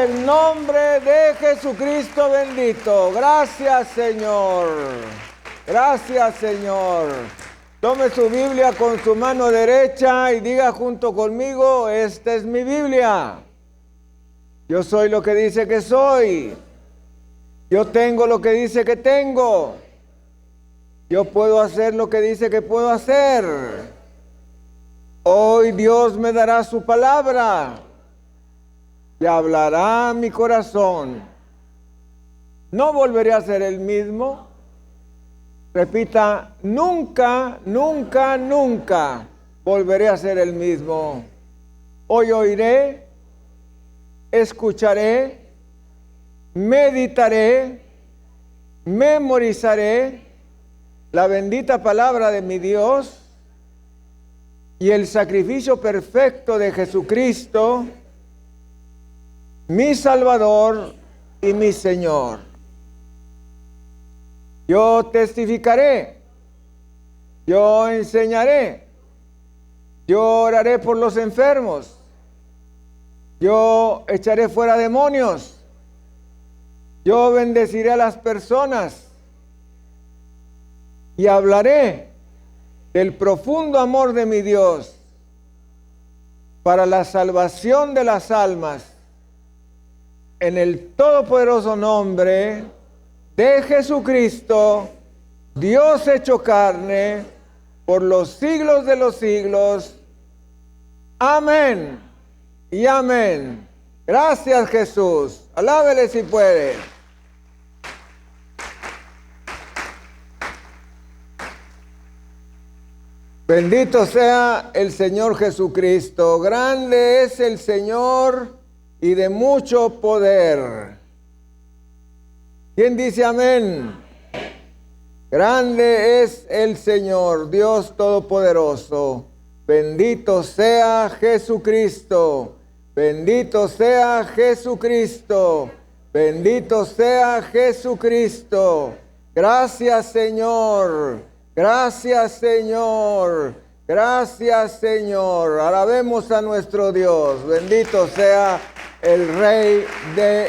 sea el nombre de Jesucristo bendito. Gracias, Señor. Gracias, Señor. Tome su Biblia con su mano derecha y diga junto conmigo: esta es mi Biblia. Yo soy lo que dice que soy. Yo tengo lo que dice que tengo. Yo puedo hacer lo que dice que puedo hacer. Hoy Dios me dará su palabra y hablará a mi corazón. No volveré a ser el mismo. Repita: nunca, nunca, nunca volveré a ser el mismo. Hoy oiré, escucharé, meditaré, memorizaré la bendita palabra de mi Dios y el sacrificio perfecto de Jesucristo, mi Salvador y mi Señor. Yo testificaré, yo enseñaré, yo oraré por los enfermos, yo echaré fuera demonios, yo bendeciré a las personas y hablaré del profundo amor de mi Dios para la salvación de las almas, en el todopoderoso nombre de Jesucristo, Dios hecho carne, por los siglos de los siglos. Amén y amén. Gracias, Jesús. Alábele si puede. Bendito sea el Señor Jesucristo. Grande es el Señor y de mucho poder. ¿Quién dice amén? Grande es el Señor, Dios Todopoderoso. Bendito sea Jesucristo. Bendito sea Jesucristo. Bendito sea Jesucristo. Gracias, Señor. Gracias, Señor. Gracias, Señor. Alabemos a nuestro Dios. Bendito sea el Rey de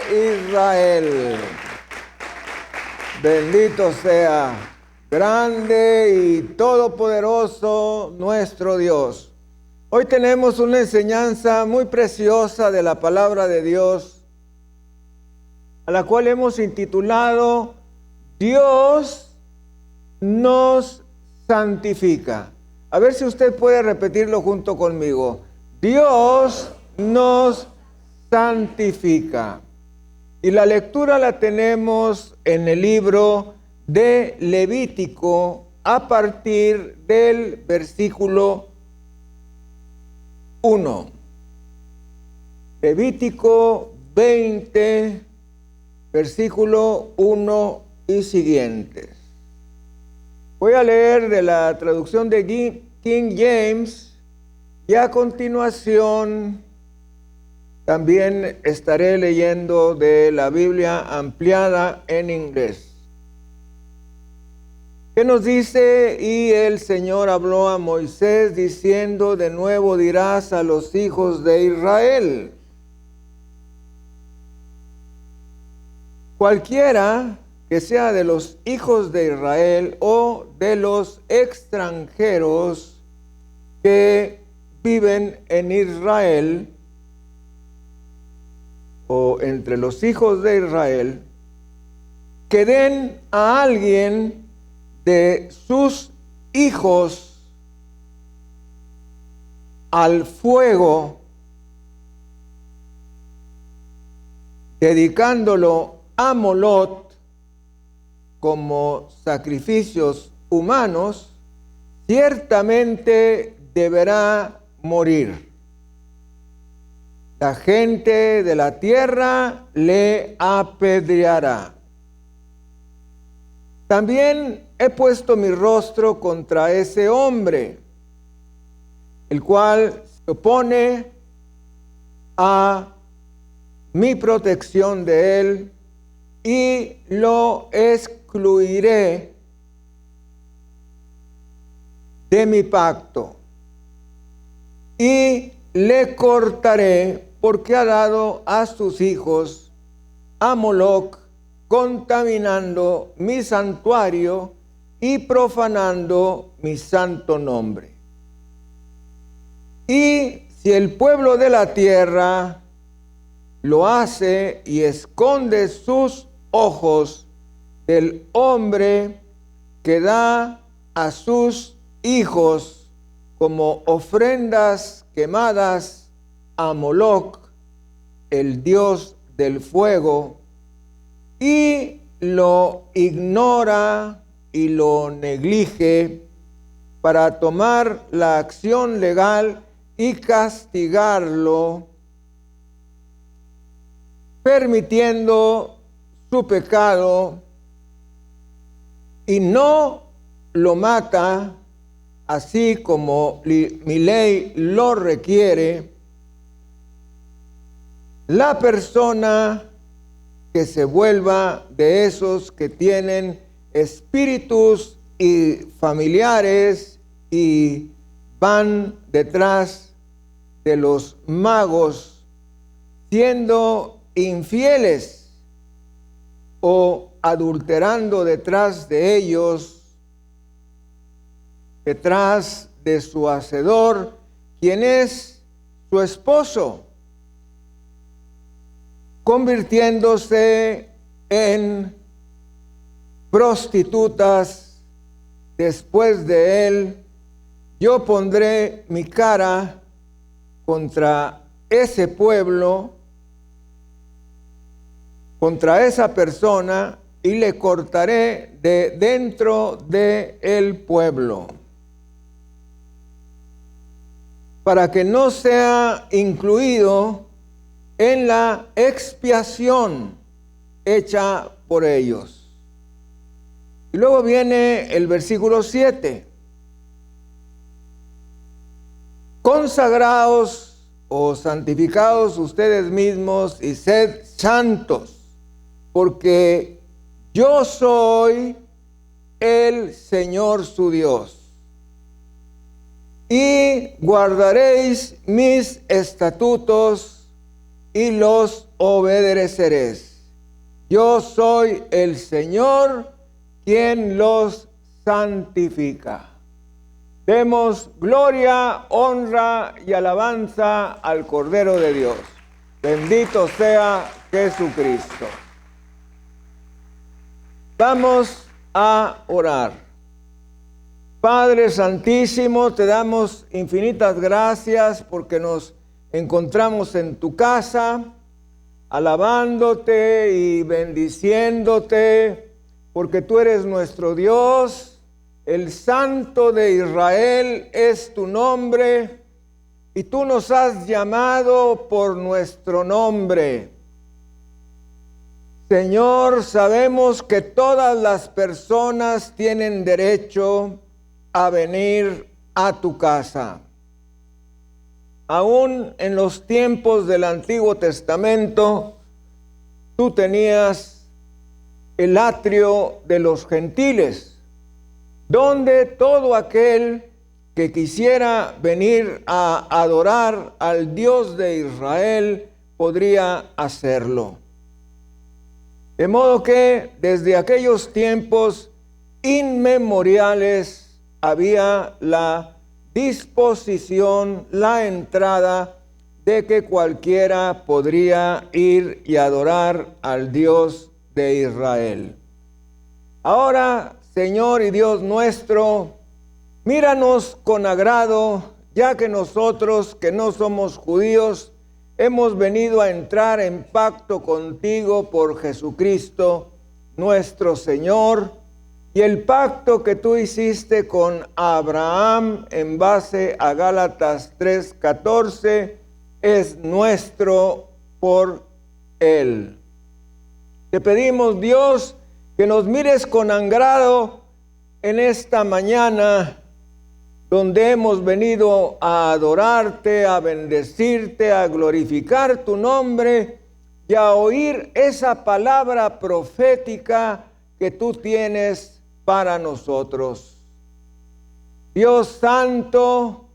Israel. Bendito sea, grande y todopoderoso nuestro Dios. Hoy tenemos una enseñanza muy preciosa de la palabra de Dios, a la cual hemos intitulado Dios nos santifica. A ver si usted puede repetirlo junto conmigo. Dios nos santifica. Y la lectura la tenemos en el libro de Levítico a partir del versículo 1. Levítico 20, versículo 1 y siguientes. Voy a leer de la traducción de King James y a continuación también estaré leyendo de la Biblia ampliada en inglés. ¿Qué nos dice? Y el Señor habló a Moisés diciendo: de nuevo dirás a los hijos de Israel: cualquiera que sea de los hijos de Israel o de los extranjeros que viven en Israel, o entre los hijos de Israel, que den a alguien de sus hijos al fuego, dedicándolo a Molot como sacrificios humanos, ciertamente deberá morir. La gente de la tierra le apedreará. También he puesto mi rostro contra ese hombre, el cual se opone a mi protección de él, y lo excluiré de mi pacto, y le cortaré porque ha dado a sus hijos a Moloc, contaminando mi santuario y profanando mi santo nombre. Y si el pueblo de la tierra lo hace y esconde sus ojos del hombre que da a sus hijos como ofrendas quemadas a Moloc, el dios del fuego, y lo ignora y lo neglige para tomar la acción legal y castigarlo, permitiendo su pecado, y no lo mata, así como mi ley lo requiere, la persona que se vuelva de esos que tienen espíritus y familiares y van detrás de los magos siendo infieles o adulterando detrás de ellos, detrás de su hacedor, quien es su esposo, convirtiéndose en prostitutas después de él. Yo pondré mi cara contra ese pueblo, contra esa persona, y le cortaré de dentro del pueblo, para que no sea incluido en la expiación hecha por ellos. Y luego viene el versículo 7. Consagraos o santificaos ustedes mismos y sed santos, porque yo soy el Señor su Dios. Y guardaréis mis estatutos y los obedeceréis. Yo soy el Señor quien los santifica. Demos gloria, honra y alabanza al Cordero de Dios. Bendito sea Jesucristo. Vamos a orar. Padre Santísimo, te damos infinitas gracias porque nos encontramos en tu casa, alabándote y bendiciéndote, porque tú eres nuestro Dios, el Santo de Israel es tu nombre, y tú nos has llamado por nuestro nombre. Señor, sabemos que todas las personas tienen derecho a venir a tu casa. Aún en los tiempos del Antiguo Testamento, tú tenías el atrio de los gentiles, donde todo aquel que quisiera venir a adorar al Dios de Israel podría hacerlo. De modo que desde aquellos tiempos inmemoriales había la disposición, la entrada de que cualquiera podría ir y adorar al Dios de Israel. Ahora, Señor y Dios nuestro, míranos con agrado, ya que nosotros que no somos judíos hemos venido a entrar en pacto contigo por Jesucristo nuestro Señor, y el pacto que tú hiciste con Abraham en base a Gálatas 3:14 es nuestro por él. Te pedimos, Dios, que nos mires con agrado en esta mañana, donde hemos venido a adorarte, a bendecirte, a glorificar tu nombre y a oír esa palabra profética que tú tienes para nosotros. Dios santo,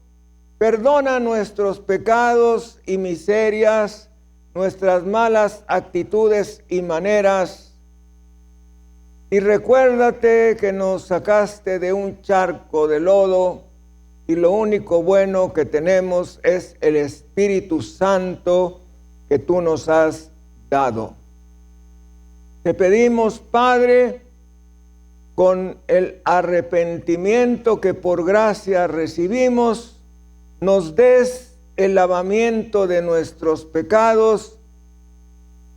Perdona nuestros pecados y miserias, nuestras malas actitudes y maneras. Y recuérdate que nos sacaste de un charco de lodo y lo único bueno que tenemos es el Espíritu Santo que tú nos has dado. Te pedimos, Padre, con el arrepentimiento que por gracia recibimos, nos des el lavamiento de nuestros pecados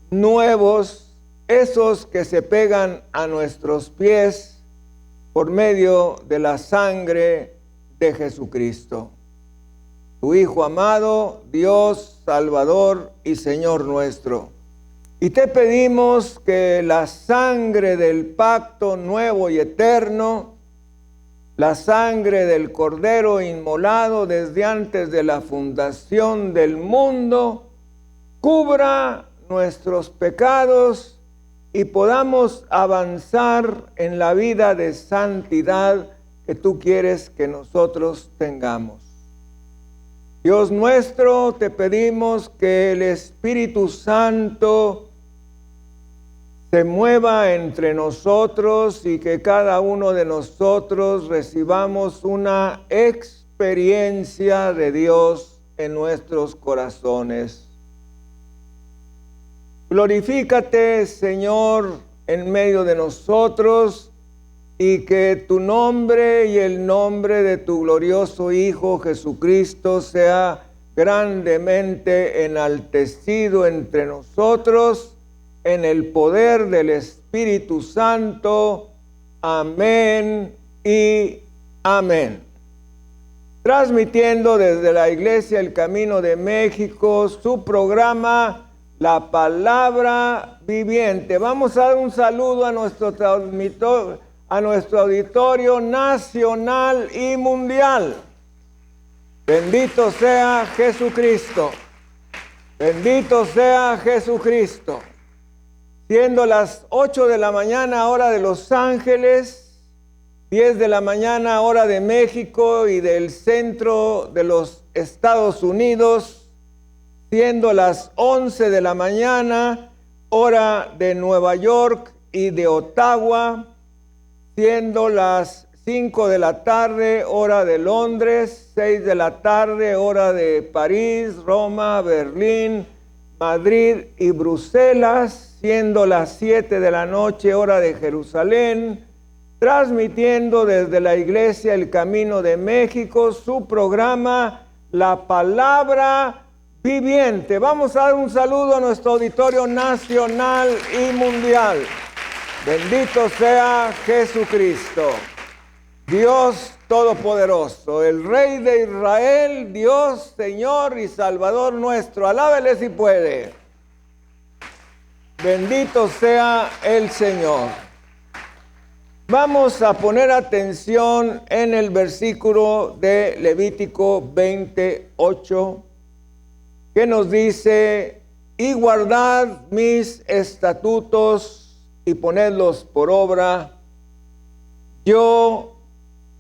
nuevos, esos que se pegan a nuestros pies por medio de la sangre de Jesucristo, tu Hijo amado, Dios, Salvador y Señor nuestro. Y te pedimos que la sangre del pacto nuevo y eterno, la sangre del Cordero inmolado desde antes de la fundación del mundo, cubra nuestros pecados y podamos avanzar en la vida de santidad que tú quieres que nosotros tengamos. Dios nuestro, te pedimos que el Espíritu Santo se mueva entre nosotros y que cada uno de nosotros recibamos una experiencia de Dios en nuestros corazones. Glorifícate, Señor, en medio de nosotros y que tu nombre y el nombre de tu glorioso Hijo Jesucristo sea grandemente enaltecido entre nosotros en el poder del Espíritu Santo. Amén y amén. Transmitiendo desde la Iglesia El Camino de México su programa La Palabra Viviente. Vamos a dar un saludo a nuestro transmisor, a nuestro auditorio nacional y mundial. Bendito sea Jesucristo. Bendito sea Jesucristo. Siendo las 8 de la mañana, hora de Los Ángeles, 10 de la mañana, hora de México y del centro de los Estados Unidos, siendo las 11 de la mañana, hora de Nueva York y de Ottawa, siendo las 5 de la tarde, hora de Londres, 6 de la tarde, hora de París, Roma, Berlín, Madrid y Bruselas, siendo las 7 de la noche, hora de Jerusalén, transmitiendo desde la Iglesia El Camino de México su programa La Palabra Viviente. Vamos a dar un saludo a nuestro auditorio nacional y mundial. Bendito sea Jesucristo, Dios Todopoderoso, el Rey de Israel, Dios, Señor y Salvador nuestro. Alábele si puede. Bendito sea el Señor. Vamos a poner atención en el versículo de Levítico 28, que nos dice: y guardad mis estatutos y ponedlos por obra, yo,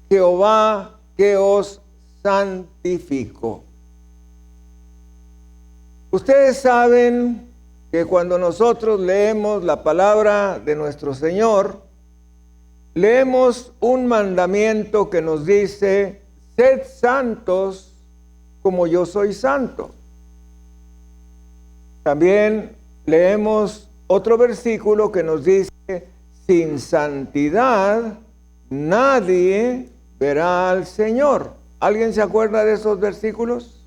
Jehová, que os santifico. Ustedes saben que cuando nosotros leemos la palabra de nuestro Señor, leemos un mandamiento que nos dice: sed santos como yo soy santo. También leemos otro versículo que nos dice: sin santidad nadie verá al Señor. ¿Alguien se acuerda de esos versículos?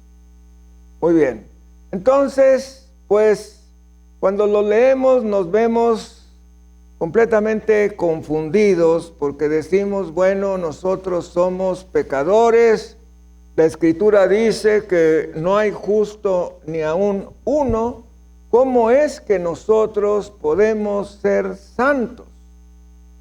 Muy bien. Entonces, pues, cuando lo leemos nos vemos completamente confundidos porque decimos, bueno, nosotros somos pecadores. La Escritura dice que no hay justo ni aún uno. ¿Cómo es que nosotros podemos ser santos?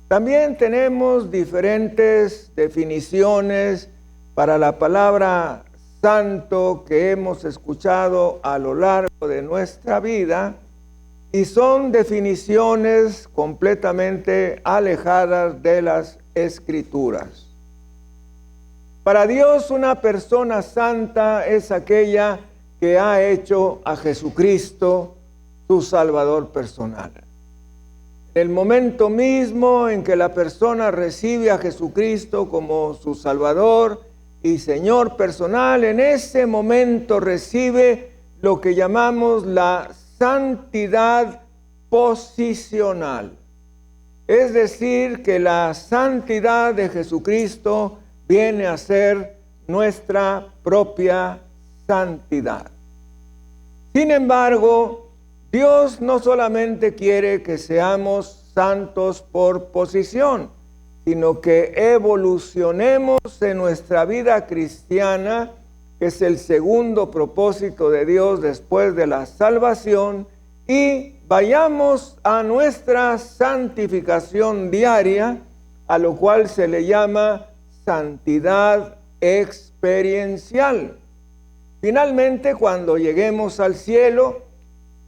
También tenemos diferentes definiciones para la palabra santo que hemos escuchado a lo largo de nuestra vida. Y son definiciones completamente alejadas de las Escrituras. Para Dios una persona santa es aquella que ha hecho a Jesucristo su Salvador personal. El momento mismo en que la persona recibe a Jesucristo como su Salvador y Señor personal, en ese momento recibe lo que llamamos la santidad posicional. Es decir, que la santidad de Jesucristo viene a ser nuestra propia santidad. Sin embargo, Dios no solamente quiere que seamos santos por posición, sino que evolucionemos en nuestra vida cristiana, que es el segundo propósito de Dios después de la salvación, y vayamos a nuestra santificación diaria, a lo cual se le llama santidad experiencial. Finalmente, cuando lleguemos al cielo,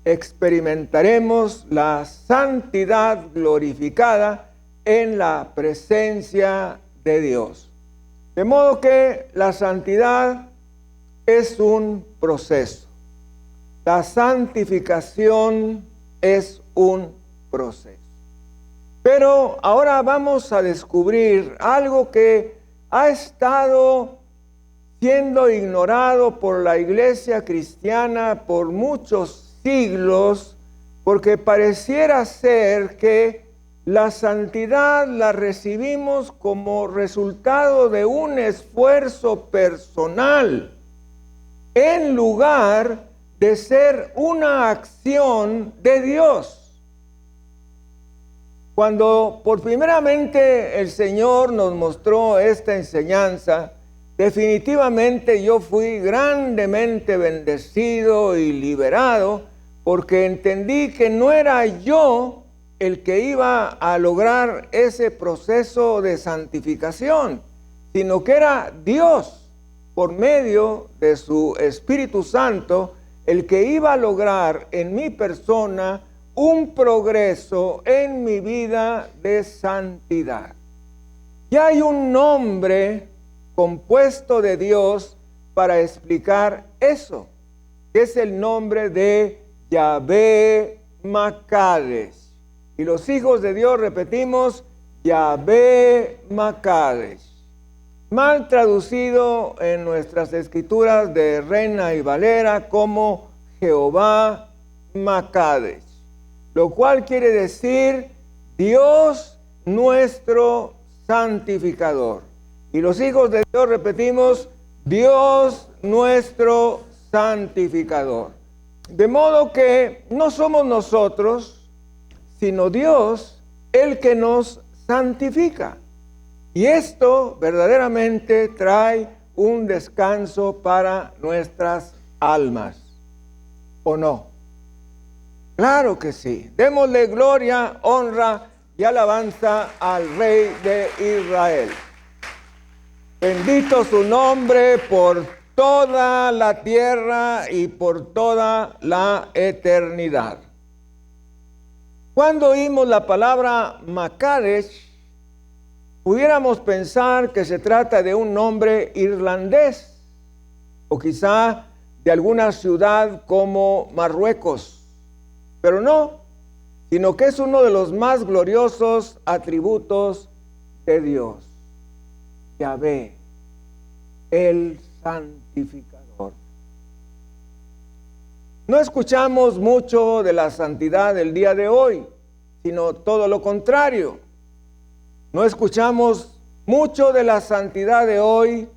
experimentaremos la santidad glorificada en la presencia de Dios. De modo que la santidad es un proceso. La santificación es un proceso. Pero ahora vamos a descubrir algo que ha estado siendo ignorado por la iglesia cristiana por muchos siglos, porque pareciera ser que la santidad la recibimos como resultado de un esfuerzo personal, en lugar de ser una acción de Dios. Cuando por primeramente el Señor nos mostró esta enseñanza, definitivamente yo fui grandemente bendecido y liberado, porque entendí que no era yo el que iba a lograr ese proceso de santificación, sino que era Dios, por medio de su Espíritu Santo, el que iba a lograr en mi persona un progreso en mi vida de santidad. Ya hay un nombre compuesto de Dios para explicar eso, que es el nombre de Yahvé Makadesh. Y los hijos de Dios repetimos Yahvé Makadesh. Mal traducido en nuestras escrituras de Reina y Valera como Jehová Makadesh, lo cual quiere decir Dios nuestro santificador. Y los hijos de Dios repetimos Dios nuestro santificador. De modo que no somos nosotros, sino Dios el que nos santifica. Y esto verdaderamente trae un descanso para nuestras almas, ¿o no? Claro que sí. Démosle gloria, honra y alabanza al Rey de Israel. Bendito su nombre por toda la tierra y por toda la eternidad. Cuando oímos la palabra Makadesh, pudiéramos pensar que se trata de un nombre irlandés o quizá de alguna ciudad como Marruecos, pero no, sino que es uno de los más gloriosos atributos de Dios, Yahvé, el santificador. No escuchamos mucho de la santidad del día de hoy, sino todo lo contrario. No escuchamos mucho de la santidad de hoy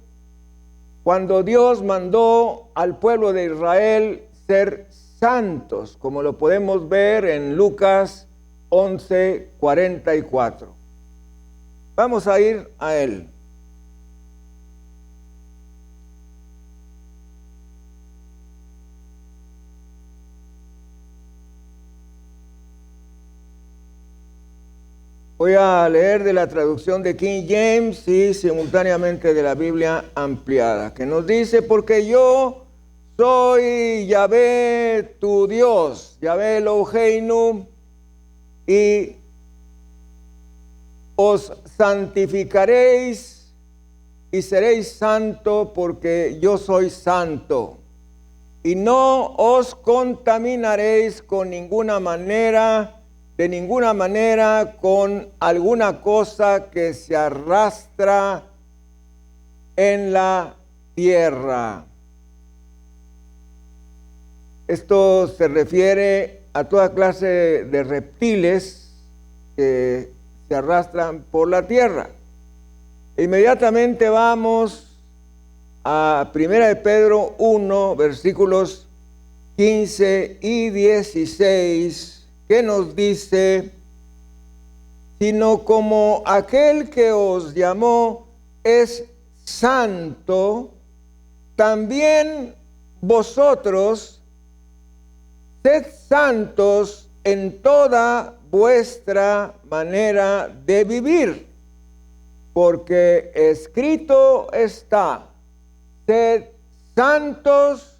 cuando Dios mandó al pueblo de Israel ser santos, como lo podemos ver en Lucas 11:44. Vamos a ir a él. Voy a leer de la traducción de King James y simultáneamente de la Biblia ampliada, que nos dice: porque yo soy Yahvé tu Dios, Yahvé Eloheinu, y os santificaréis y seréis santo porque yo soy santo. Y no os contaminaréis con ninguna manera, de ninguna manera, con alguna cosa que se arrastra en la tierra. Esto se refiere a toda clase de reptiles que se arrastran por la tierra. Inmediatamente vamos a 1 de Pedro 1, versículos 15 y 16, que nos dice: sino como aquel que os llamó es santo, también vosotros sed santos en toda vuestra manera de vivir, porque escrito está: sed santos,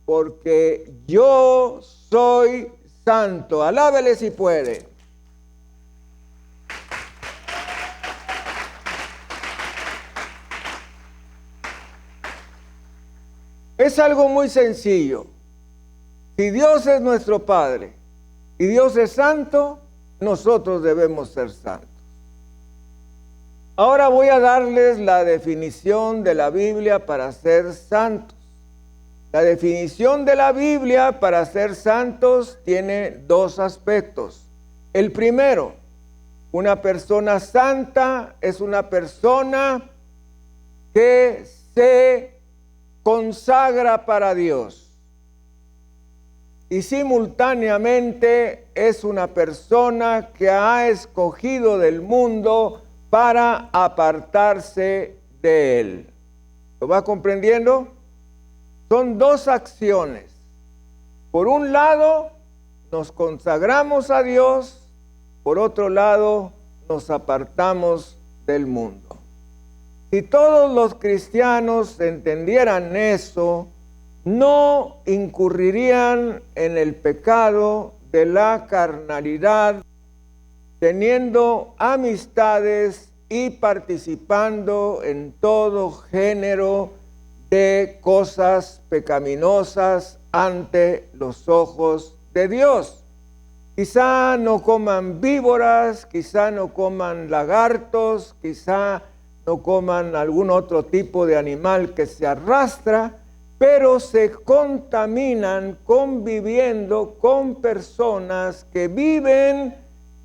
porque yo soy santo. Alábele si puede. Es algo muy sencillo. Si Dios es nuestro Padre y Dios es santo, nosotros debemos ser santos. Ahora voy a darles la definición de la Biblia para ser santos. La definición de la Biblia para ser santos tiene dos aspectos. El primero, una persona santa es una persona que se consagra para Dios y simultáneamente es una persona que ha escogido del mundo para apartarse de él. ¿Lo va comprendiendo? Son dos acciones. Por un lado, nos consagramos a Dios, por otro lado, nos apartamos del mundo. Si todos los cristianos entendieran eso, no incurrirían en el pecado de la carnalidad, teniendo amistades y participando en todo género de cosas pecaminosas ante los ojos de Dios. Quizá no coman víboras, quizá no coman lagartos, quizá no coman algún otro tipo de animal que se arrastra, pero se contaminan conviviendo con personas que viven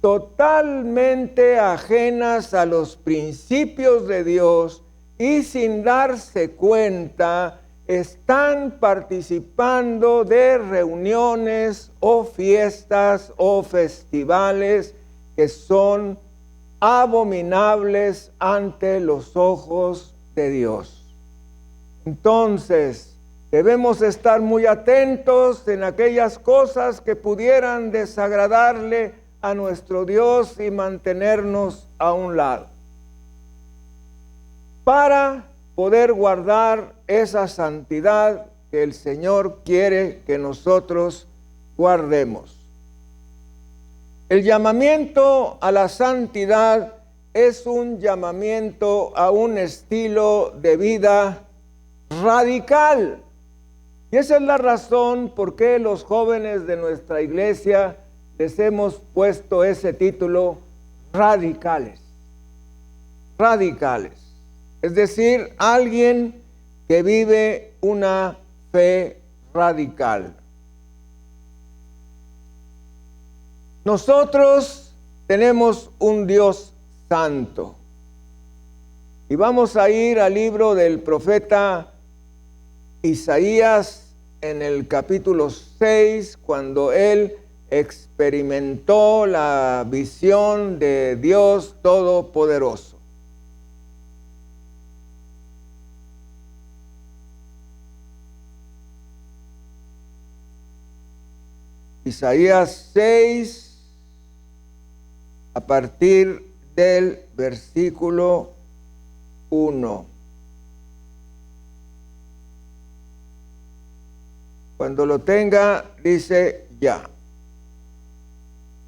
totalmente ajenas a los principios de Dios y sin darse cuenta están participando de reuniones o fiestas o festivales que son abominables ante los ojos de Dios. Entonces, debemos estar muy atentos en aquellas cosas que pudieran desagradarle a nuestro Dios y mantenernos a un lado, para poder guardar esa santidad que el Señor quiere que nosotros guardemos. El llamamiento a la santidad es un llamamiento a un estilo de vida radical. Y esa es la razón por qué los jóvenes de nuestra iglesia les hemos puesto ese título, radicales. Radicales. Es decir, alguien que vive una fe radical. Nosotros tenemos un Dios santo. Y vamos a ir al libro del profeta Isaías en el capítulo 6, cuando él experimentó la visión de Dios Todopoderoso. Isaías 6, a partir del versículo 1. Cuando lo tenga, dice ya.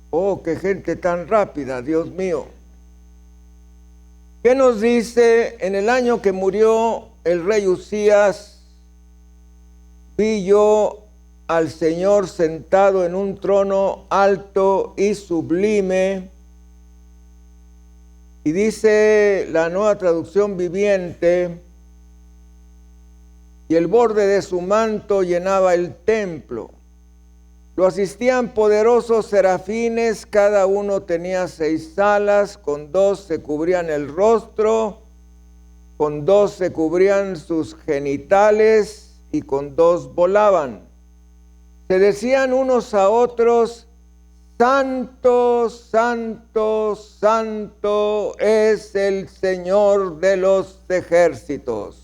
Oh, qué gente tan rápida, Dios mío. ¿Qué nos dice? En el año que murió el rey Uzías, vi yo al Señor sentado en un trono alto y sublime. Y dice la Nueva Traducción Viviente, y el borde de su manto llenaba el templo. Lo asistían poderosos serafines, cada uno tenía 6 alas, con 2 se cubrían el rostro, con 2 se cubrían sus genitales y con 2 volaban. Se decían unos a otros: Santo, santo, santo es el Señor de los ejércitos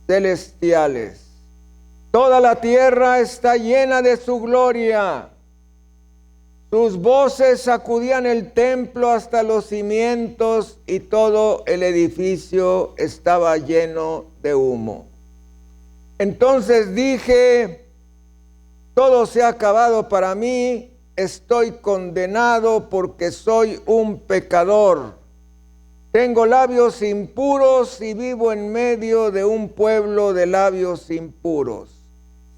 celestiales. Toda la tierra está llena de su gloria. Sus voces sacudían el templo hasta los cimientos y todo el edificio estaba lleno de humo. Entonces dije: todo se ha acabado para mí, estoy condenado porque soy un pecador. Tengo labios impuros y vivo en medio de un pueblo de labios impuros.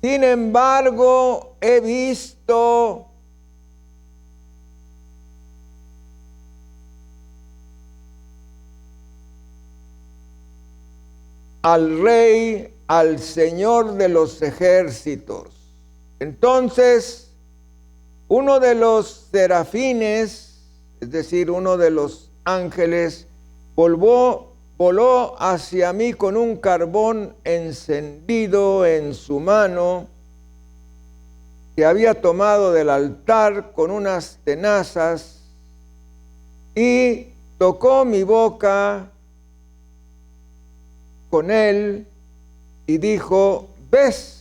Sin embargo, he visto al Rey, al Señor de los ejércitos. Entonces, uno de los serafines, es decir, uno de los ángeles, voló hacia mí con un carbón encendido en su mano, que había tomado del altar con unas tenazas, y tocó mi boca con él y dijo: ¿ves?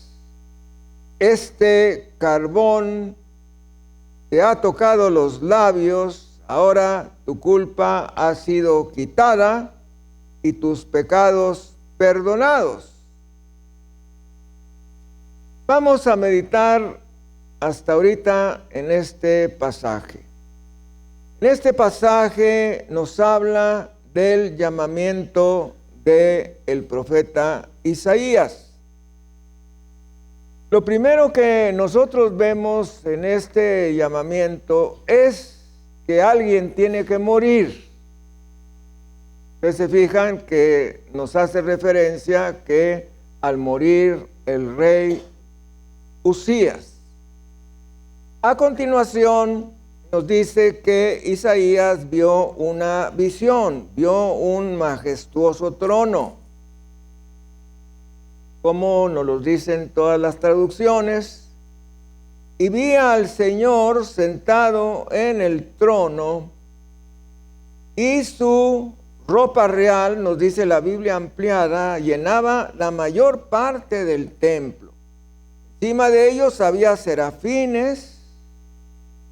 Este carbón te ha tocado los labios. Ahora tu culpa ha sido quitada y tus pecados perdonados. Vamos a meditar hasta ahorita en este pasaje. En este pasaje nos habla del llamamiento del profeta Isaías. Lo primero que nosotros vemos en este llamamiento es que alguien tiene que morir. Ustedes se fijan que nos hace referencia que al morir el rey Uzías. A continuación nos dice que Isaías vio una visión, vio un majestuoso trono, como nos lo dicen todas las traducciones. Y vi al Señor sentado en el trono, y su ropa real, nos dice la Biblia ampliada, llenaba la mayor parte del templo. Encima de ellos había serafines,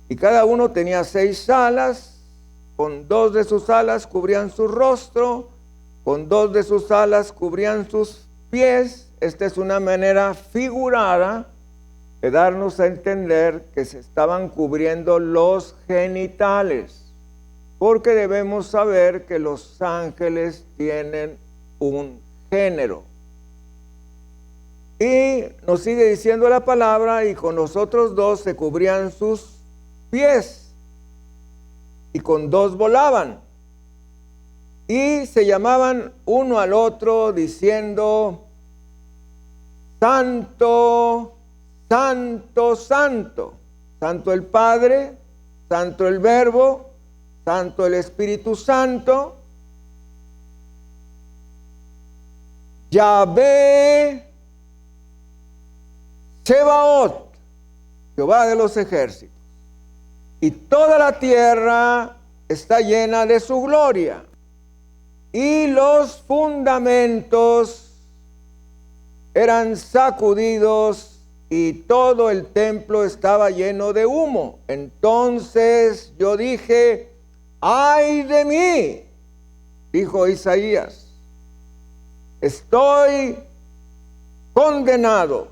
y cada uno tenía 6 alas, con 2 de sus alas cubrían su rostro, con 2 de sus alas cubrían sus pies. Esta es una manera figurada de darnos a entender que se estaban cubriendo los genitales, porque debemos saber que los ángeles tienen un género. Y nos sigue diciendo la palabra: y con los otros 2 se cubrían sus pies, y con 2 volaban, y se llamaban uno al otro diciendo: Santo, Santo, Santo, Santo el Padre, Santo el Verbo, Santo el Espíritu Santo, Yahvé Sebaot, Jehová de los ejércitos. Y toda la tierra está llena de su gloria. Y los fundamentos eran sacudidos y todo el templo estaba lleno de humo. Entonces yo dije: ¡ay de mí!, dijo Isaías, estoy condenado,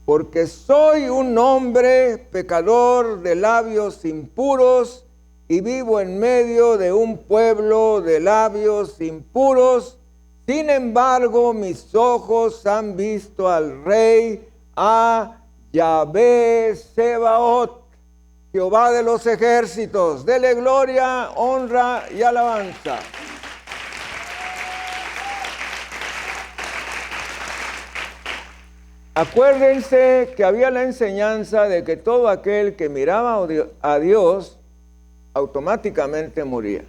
porque soy un hombre pecador de labios impuros, y vivo en medio de un pueblo de labios impuros. Sin embargo, mis ojos han visto al Rey, a Yahvé Sebaot, Jehová de los ejércitos. Dele gloria, honra y alabanza. Acuérdense que había la enseñanza de que todo aquel que miraba a Dios automáticamente moría.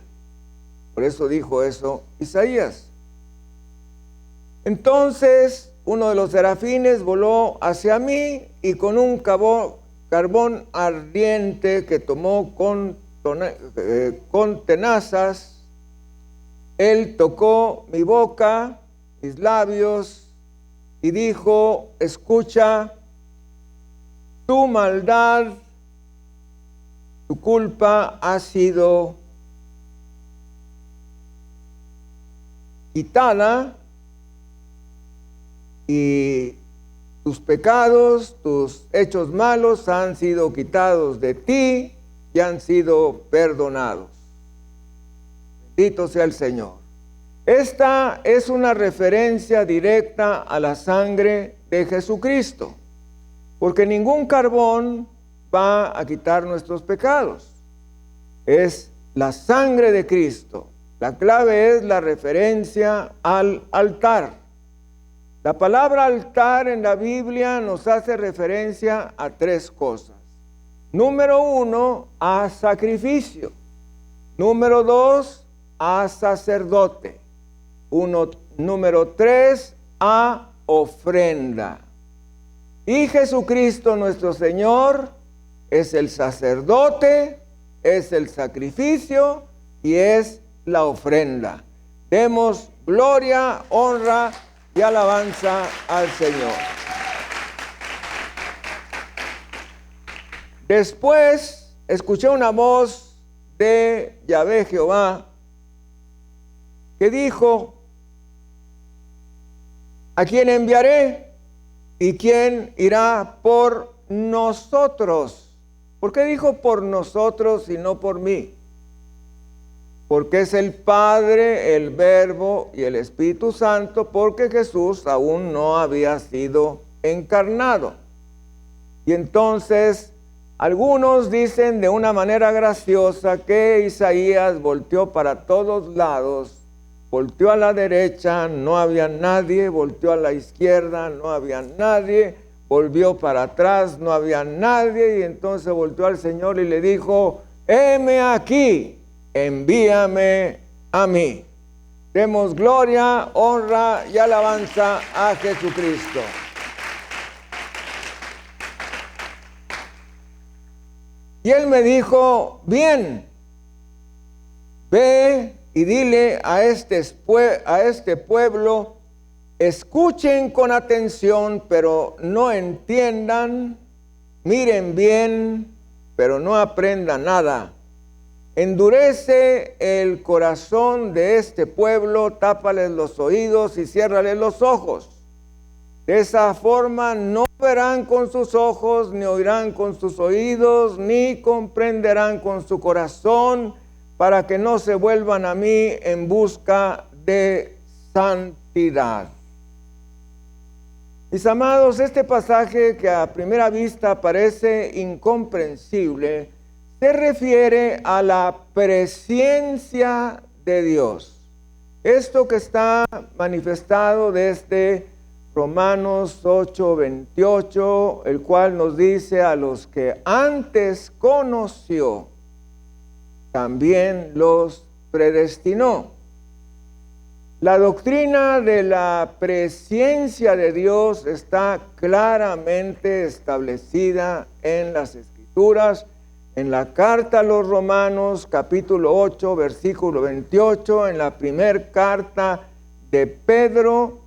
Por eso dijo eso Isaías. Entonces uno de los serafines voló hacia mí y con un carbón ardiente que tomó con tenazas, él tocó mi boca, mis labios, y dijo: escucha, tu maldad, tu culpa ha sido quitada y tus pecados, tus hechos malos han sido quitados de ti y han sido perdonados. Bendito sea el Señor. Esta es una referencia directa a la sangre de Jesucristo, porque ningún carbón va a quitar nuestros pecados. Es la sangre de Cristo. La clave es la referencia al altar. La palabra altar en la Biblia nos hace referencia a tres cosas. Número 1, a sacrificio. Número 2, a sacerdote. Número 3, a ofrenda. Y Jesucristo nuestro Señor es el sacerdote, es el sacrificio y es la ofrenda. Demos gloria, honra y alabanza al Señor. Después escuché una voz de Yahvé Jehová que dijo: ¿a quién enviaré? ¿Y quién irá por nosotros? ¿Por qué dijo por nosotros y no por mí? Porque es el Padre, el Verbo y el Espíritu Santo, porque Jesús aún no había sido encarnado. Y entonces algunos dicen de una manera graciosa que Isaías volteó para todos lados. Volteó a la derecha, no había nadie. Volteó a la izquierda, no había nadie. Volvió para atrás, no había nadie. Y entonces volteó al Señor y le dijo: heme aquí, envíame a mí. Demos gloria, honra y alabanza a Jesucristo. Y él me dijo: bien, ve y dile a este pueblo: escuchen con atención, pero no entiendan, miren bien, pero no aprendan nada. Endurece el corazón de este pueblo, tápales los oídos y ciérrales los ojos. De esa forma no verán con sus ojos, ni oirán con sus oídos, ni comprenderán con su corazón, para que no se vuelvan a mí en busca de santidad. Mis amados, este pasaje que a primera vista parece incomprensible, se refiere a la presencia de Dios. Esto que está manifestado desde Romanos 8:28, el cual nos dice: a los que antes conoció, también los predestinó. La doctrina de la presencia de Dios está claramente establecida en las Escrituras. En la carta a los Romanos, capítulo 8, versículo 28, en la primera carta de Pedro,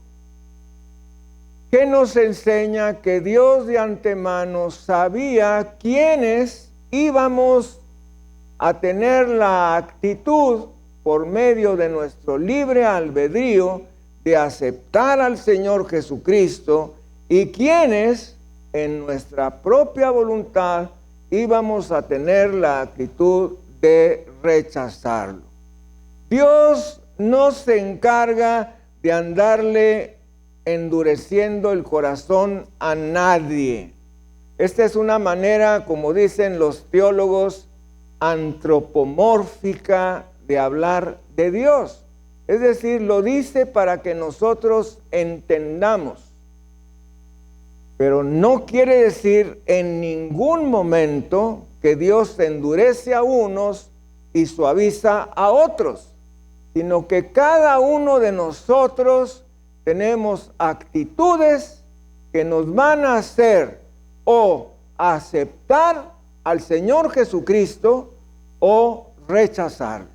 que nos enseña que Dios de antemano sabía quiénes íbamos a tener la actitud, por medio de nuestro libre albedrío, de aceptar al Señor Jesucristo, y quienes en nuestra propia voluntad íbamos a tener la actitud de rechazarlo. Dios no se encarga de andarle endureciendo el corazón a nadie. Esta es una manera, como dicen los teólogos, antropomórfica de hablar de Dios. Es decir, lo dice para que nosotros entendamos. Pero no quiere decir en ningún momento que Dios endurece a unos y suaviza a otros, sino que cada uno de nosotros tenemos actitudes que nos van a hacer o aceptar al Señor Jesucristo o rechazarlo.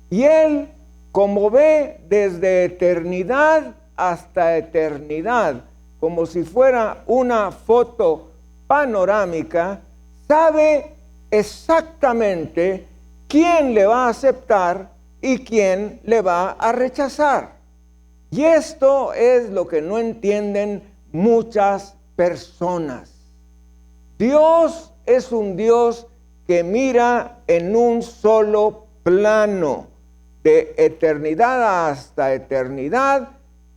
Y Él, como ve desde eternidad hasta eternidad, como si fuera una foto panorámica, sabe exactamente quién le va a aceptar y quién le va a rechazar. Y esto es lo que no entienden muchas personas. Dios es un Dios que mira en un solo plano, de eternidad hasta eternidad,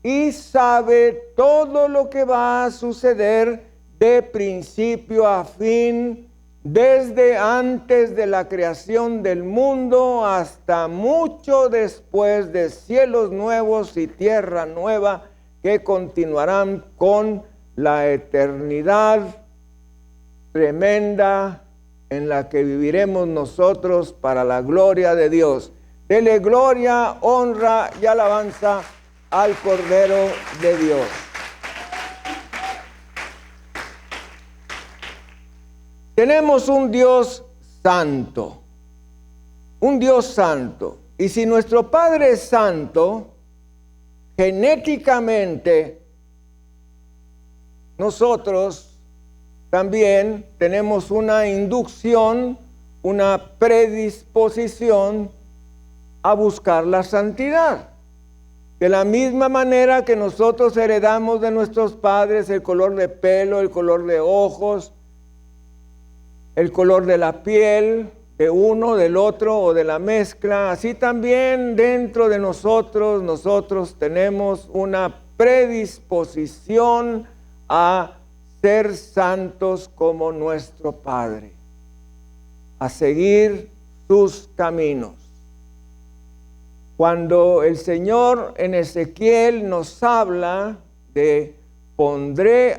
y sabe todo lo que va a suceder de principio a fin, desde antes de la creación del mundo hasta mucho después de cielos nuevos y tierra nueva que continuarán con la eternidad tremenda en la que viviremos nosotros para la gloria de Dios. Dele gloria, honra y alabanza al Cordero de Dios. Tenemos un Dios santo, un Dios santo. Y si nuestro Padre es santo, genéticamente nosotros también tenemos una inducción, una predisposición a buscar la santidad. De la misma manera que nosotros heredamos de nuestros padres el color de pelo, el color de ojos, el color de la piel, de uno, del otro o de la mezcla, así también dentro de nosotros tenemos una predisposición a ser santos como nuestro Padre, a seguir sus caminos. Cuando el Señor en Ezequiel nos habla de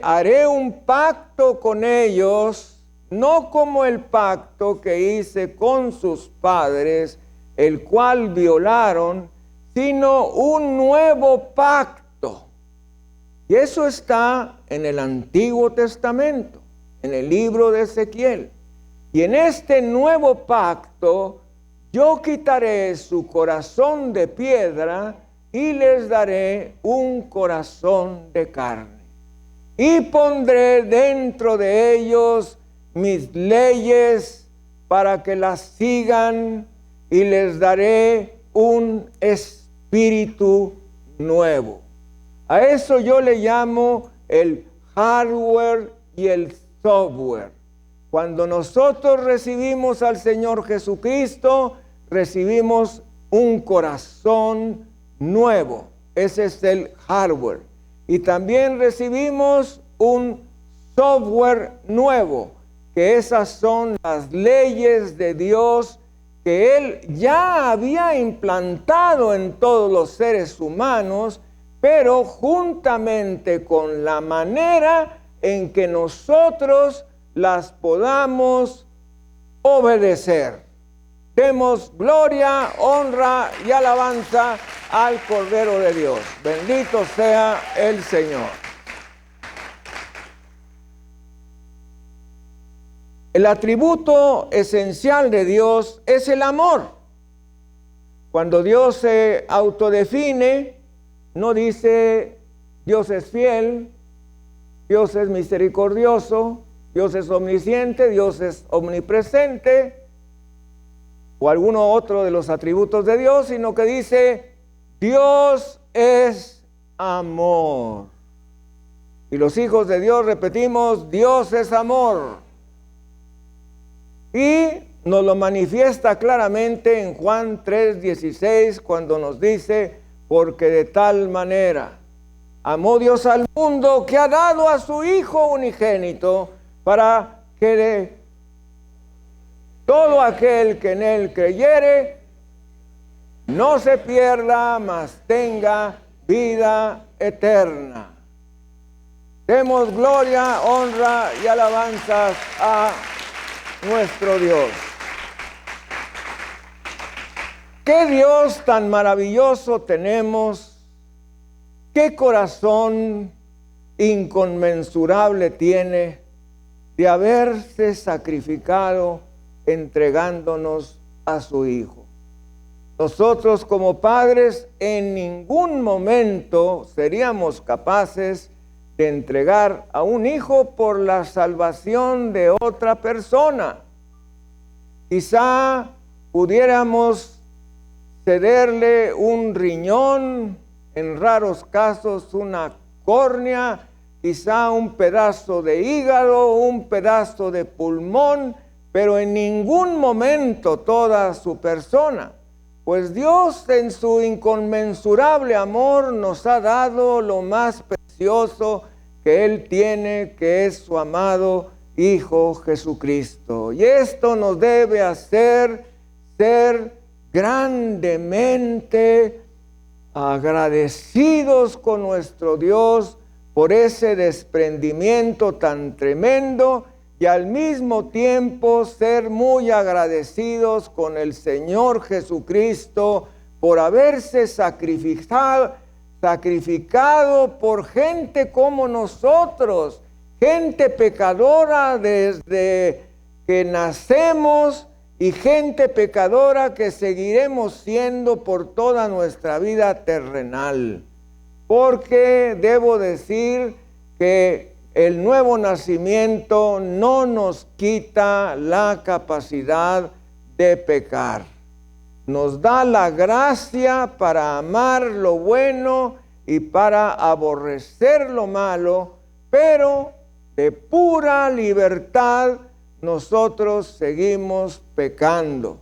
haré un pacto con ellos, no como el pacto que hice con sus padres, el cual violaron, sino un nuevo pacto. Y eso está en el Antiguo Testamento, en el libro de Ezequiel. Y en este nuevo pacto, yo quitaré su corazón de piedra y les daré un corazón de carne. Y pondré dentro de ellos mis leyes para que las sigan y les daré un espíritu nuevo. A eso yo le llamo el hardware y el software. Cuando nosotros recibimos al Señor Jesucristo, recibimos un corazón nuevo. Ese es el hardware. Y también recibimos un software nuevo, que esas son las leyes de Dios que Él ya había implantado en todos los seres humanos, pero juntamente con la manera en que nosotros las podamos obedecer. Demos gloria, honra y alabanza al Cordero de Dios. Bendito sea el Señor. El atributo esencial de Dios es el amor. Cuando Dios se autodefine, no dice Dios es fiel, Dios es misericordioso, Dios es omnisciente, Dios es omnipresente, o alguno otro de los atributos de Dios, sino que dice Dios es amor. Y los hijos de Dios repetimos, Dios es amor. Y nos lo manifiesta claramente en Juan 3:16, cuando nos dice, porque de tal manera amó Dios al mundo que ha dado a su Hijo unigénito, para que todo aquel que en él creyere no se pierda, mas tenga vida eterna. Demos gloria, honra y alabanzas a nuestro Dios. ¡Qué Dios tan maravilloso tenemos! ¡Qué corazón inconmensurable tiene de haberse sacrificado entregándonos a su Hijo! Nosotros como padres en ningún momento seríamos capaces de entregar a un hijo por la salvación de otra persona. Quizá pudiéramos cederle un riñón, en raros casos una córnea, quizá un pedazo de hígado, un pedazo de pulmón, pero en ningún momento toda su persona. Pues Dios en su inconmensurable amor nos ha dado lo más precioso que Él tiene, que es su amado Hijo Jesucristo. Y esto nos debe hacer ser grandemente agradecidos con nuestro Dios por ese desprendimiento tan tremendo, y al mismo tiempo ser muy agradecidos con el Señor Jesucristo por haberse sacrificado por gente como nosotros, gente pecadora desde que nacemos y gente pecadora que seguiremos siendo por toda nuestra vida terrenal. Porque debo decir que el nuevo nacimiento no nos quita la capacidad de pecar. Nos da la gracia para amar lo bueno y para aborrecer lo malo, pero de pura libertad nosotros seguimos pecando.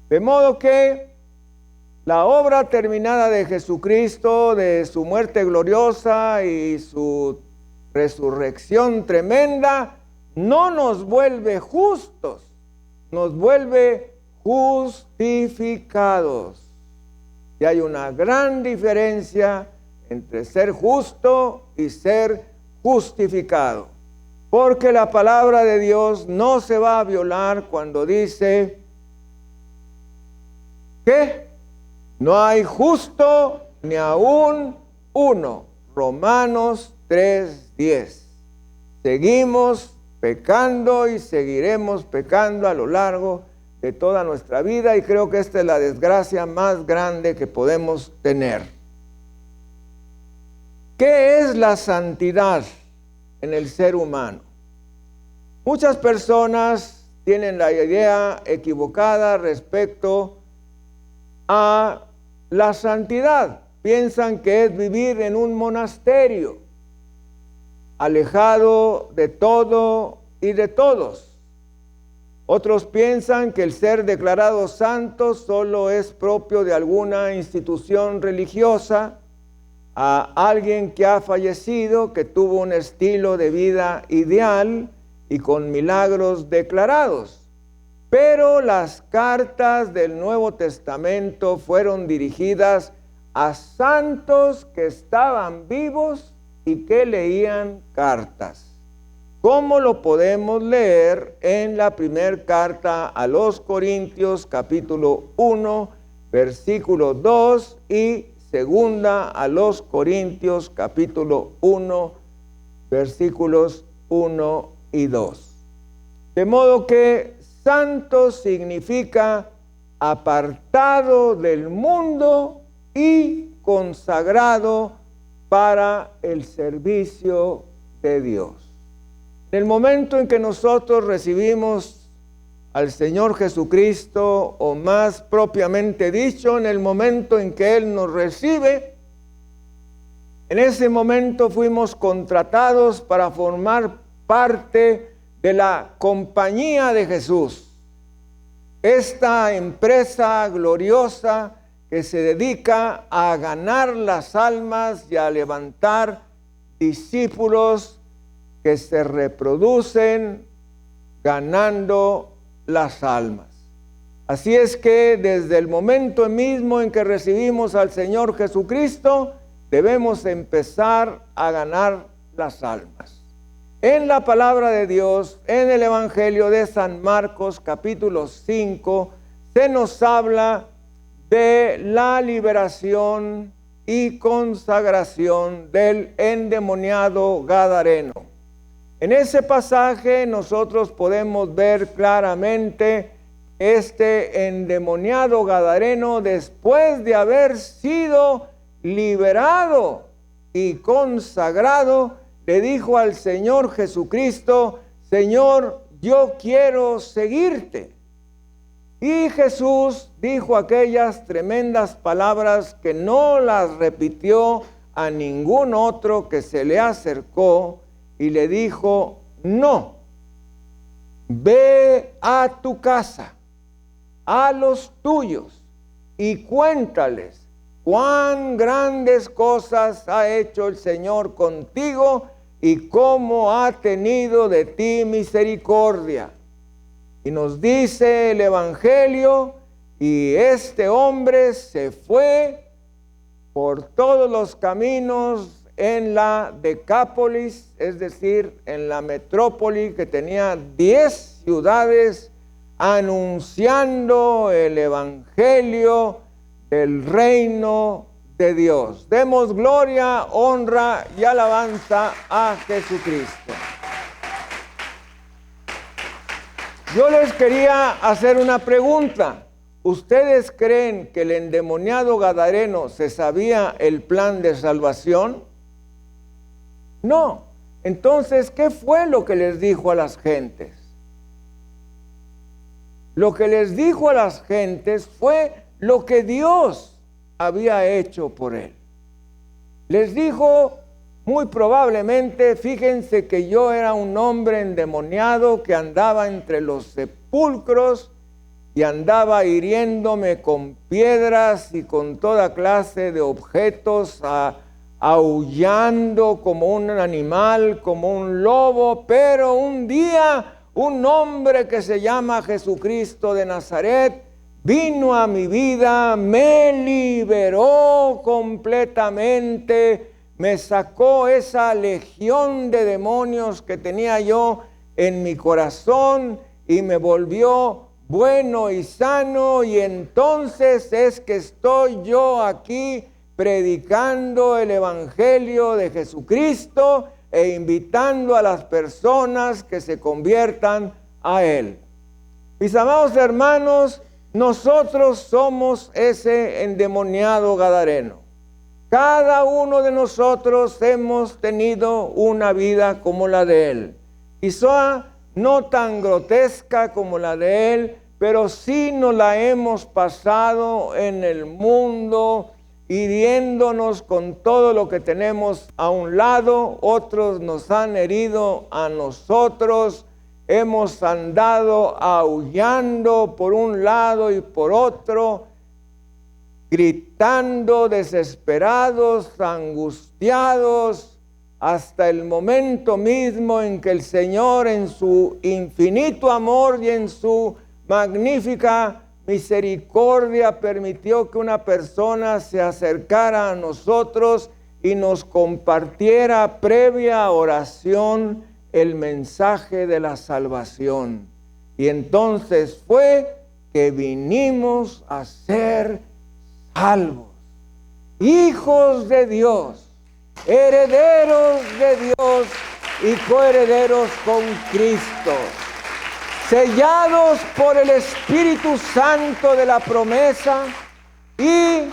De modo que la obra terminada de Jesucristo, de su muerte gloriosa y su resurrección tremenda, no nos vuelve justos, nos vuelve justificados. Y hay una gran diferencia entre ser justo y ser justificado, porque la palabra de Dios no se va a violar cuando dice que no hay justo ni aún uno. Romanos 3:10. Seguimos pecando y seguiremos pecando a lo largo de toda nuestra vida, y creo que esta es la desgracia más grande que podemos tener. ¿Qué es la santidad en el ser humano? Muchas personas tienen la idea equivocada respecto a la santidad. Piensan que es vivir en un monasterio, alejado de todo y de todos. Otros piensan que el ser declarado santo solo es propio de alguna institución religiosa, a alguien que ha fallecido, que tuvo un estilo de vida ideal y con milagros declarados. Pero las cartas del Nuevo Testamento fueron dirigidas a santos que estaban vivos y que leían cartas. ¿Cómo lo podemos leer en la primera carta a los Corintios, capítulo 1, versículo 2, y segunda a los Corintios, capítulo 1, versículos 1 y 2. De modo que santo significa apartado del mundo y consagrado para el servicio de Dios. En el momento en que nosotros recibimos al Señor Jesucristo, o más propiamente dicho, en el momento en que Él nos recibe, en ese momento fuimos contratados para formar parte de la compañía de Jesús. esta empresa gloriosa que se dedica a ganar las almas y a levantar discípulos que se reproducen ganando las almas. Así es que desde el momento mismo en que recibimos al Señor Jesucristo, debemos empezar a ganar las almas. En la palabra de Dios, en el Evangelio de San Marcos, capítulo 5, se nos habla de la liberación y consagración del endemoniado gadareno. En ese pasaje nosotros podemos ver claramente este endemoniado gadareno, después de haber sido liberado y consagrado, le dijo al Señor Jesucristo: Señor, yo quiero seguirte. Y Jesús dijo aquellas tremendas palabras que no las repitió a ningún otro que se le acercó, y le dijo: no, ve a tu casa, a los tuyos, y cuéntales cuán grandes cosas ha hecho el Señor contigo y cómo ha tenido de ti misericordia. Y nos dice el Evangelio, y este hombre se fue por todos los caminos en la Decápolis, es decir, en la metrópoli que tenía 10 ciudades, anunciando el Evangelio del reino de Dios. Demos gloria, honra y alabanza a Jesucristo. Yo les quería hacer una pregunta. ¿Ustedes creen que el endemoniado gadareno se sabía el plan de salvación? No. Entonces, ¿qué fue lo que les dijo a las gentes? Lo que les dijo a las gentes fue lo que Dios había hecho por él. Les dijo muy probablemente: fíjense que yo era un hombre endemoniado que andaba entre los sepulcros y andaba hiriéndome con piedras y con toda clase de objetos, aullando como un animal, como un lobo, pero un día un hombre que se llama Jesucristo de Nazaret vino a mi vida, me liberó completamente, me sacó esa legión de demonios que tenía yo en mi corazón y me volvió bueno y sano, y entonces es que estoy yo aquí predicando el Evangelio de Jesucristo e invitando a las personas que se conviertan a Él. Mis amados hermanos, nosotros somos ese endemoniado gadareno. Cada uno de nosotros hemos tenido una vida como la de él. Quizá no tan grotesca como la de él, pero sí nos la hemos pasado en el mundo, hiriéndonos con todo lo que tenemos a un lado. Otros nos han herido a nosotros. Hemos andado aullando por un lado y por otro, gritando, desesperados, angustiados, hasta el momento mismo en que el Señor, en su infinito amor y en su magnífica misericordia, permitió que una persona se acercara a nosotros y nos compartiera previa oración el mensaje de la salvación. Y entonces fue que vinimos a ser salvos, hijos de Dios, herederos de Dios y coherederos con Cristo, sellados por el Espíritu Santo de la promesa y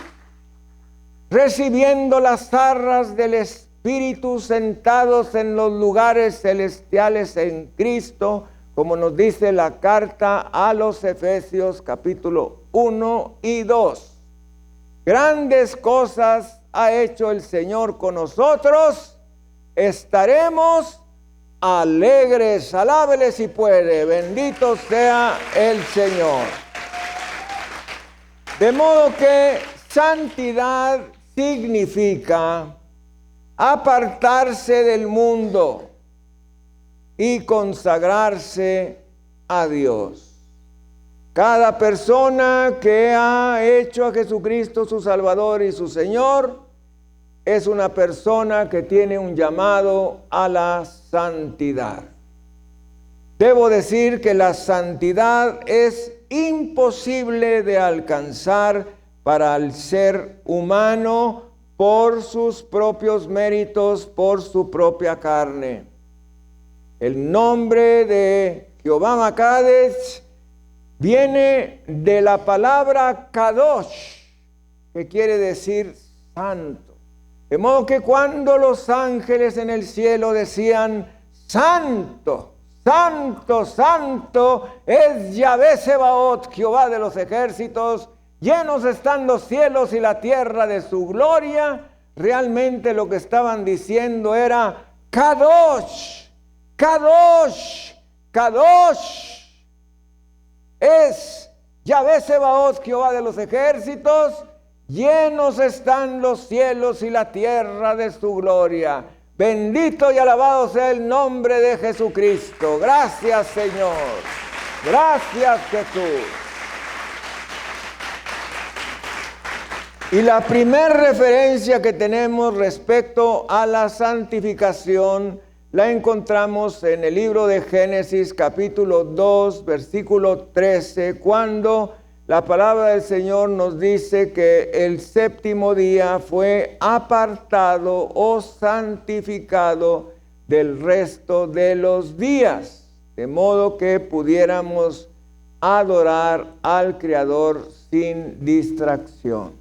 recibiendo las arras del Espíritu, sentados en los lugares celestiales en Cristo, como nos dice la carta a los Efesios capítulo 1 y 2. Grandes cosas ha hecho el Señor con nosotros. Estaremos alegres. Alábele si puede. Bendito sea el Señor. De modo que santidad significa apartarse del mundo y consagrarse a Dios. Cada persona que ha hecho a Jesucristo su Salvador y su Señor es una persona que tiene un llamado a la santidad. Debo decir que la santidad es imposible de alcanzar para el ser humano por sus propios méritos, por su propia carne. El nombre de Jehová Makadesh viene de la palabra Kadosh, que quiere decir santo. De modo que cuando los ángeles en el cielo decían, santo, santo, santo es Yahvé Sebaot, Jehová de los ejércitos, llenos están los cielos y la tierra de su gloria, realmente lo que estaban diciendo era, Kadosh, Kadosh, Kadosh. Es Yahvé Sebaot, Jehová de los ejércitos, llenos están los cielos y la tierra de su gloria. Bendito y alabado sea el nombre de Jesucristo. Gracias, Señor. Gracias, Jesús. Y la primera referencia que tenemos respecto a la santificación la encontramos en el libro de Génesis capítulo 2 versículo 13, cuando la palabra del Señor nos dice que el séptimo día fue apartado o santificado del resto de los días, de modo que pudiéramos adorar al Creador sin distracción.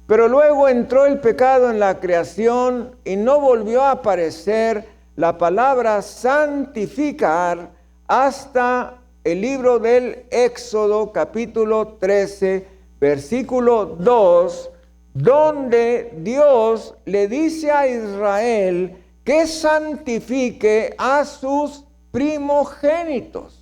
Pero luego entró el pecado en la creación y no volvió a aparecer la palabra santificar hasta el libro del Éxodo capítulo 13 versículo 2, donde Dios le dice a Israel que santifique a sus primogénitos.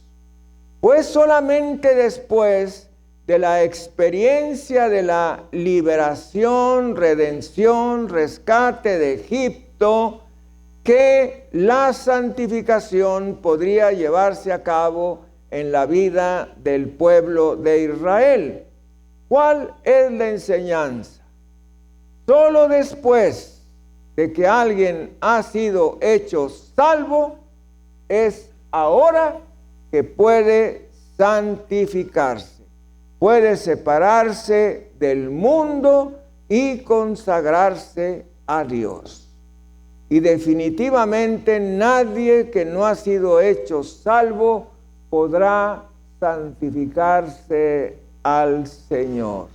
Pues solamente después de la experiencia de la liberación, redención, rescate de Egipto, que la santificación podría llevarse a cabo en la vida del pueblo de Israel. ¿Cuál es la enseñanza? Solo después de que alguien ha sido hecho salvo, es ahora que puede santificarse, puede separarse del mundo y consagrarse a Dios. Y definitivamente nadie que no ha sido hecho salvo podrá santificarse al Señor.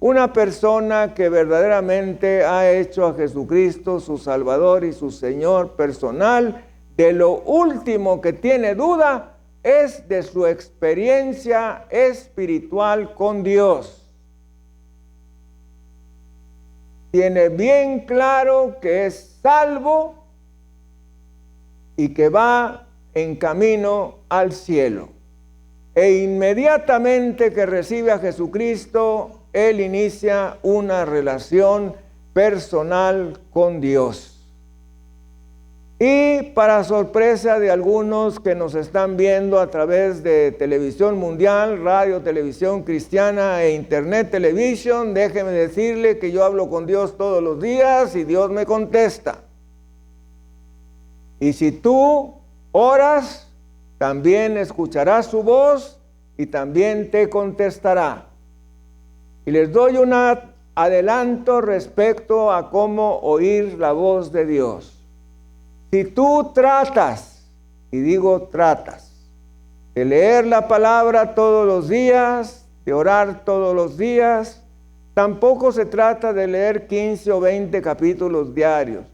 Una persona que verdaderamente ha hecho a Jesucristo su Salvador y su Señor personal, de lo último que tiene duda es de su experiencia espiritual con Dios. Tiene bien claro que es salvo y que va en camino al cielo. E inmediatamente que recibe a Jesucristo, él inicia una relación personal con Dios. Y para sorpresa de algunos que nos están viendo a través de televisión mundial, radio, televisión cristiana e internet televisión, déjeme decirle que yo hablo con Dios todos los días y Dios me contesta. Y si tú oras, también escucharás su voz y también te contestará. Y les doy un adelanto respecto a cómo oír la voz de Dios. Si tú tratas, y digo tratas, de leer la palabra todos los días, de orar todos los días, tampoco se trata de leer 15 o 20 capítulos diarios.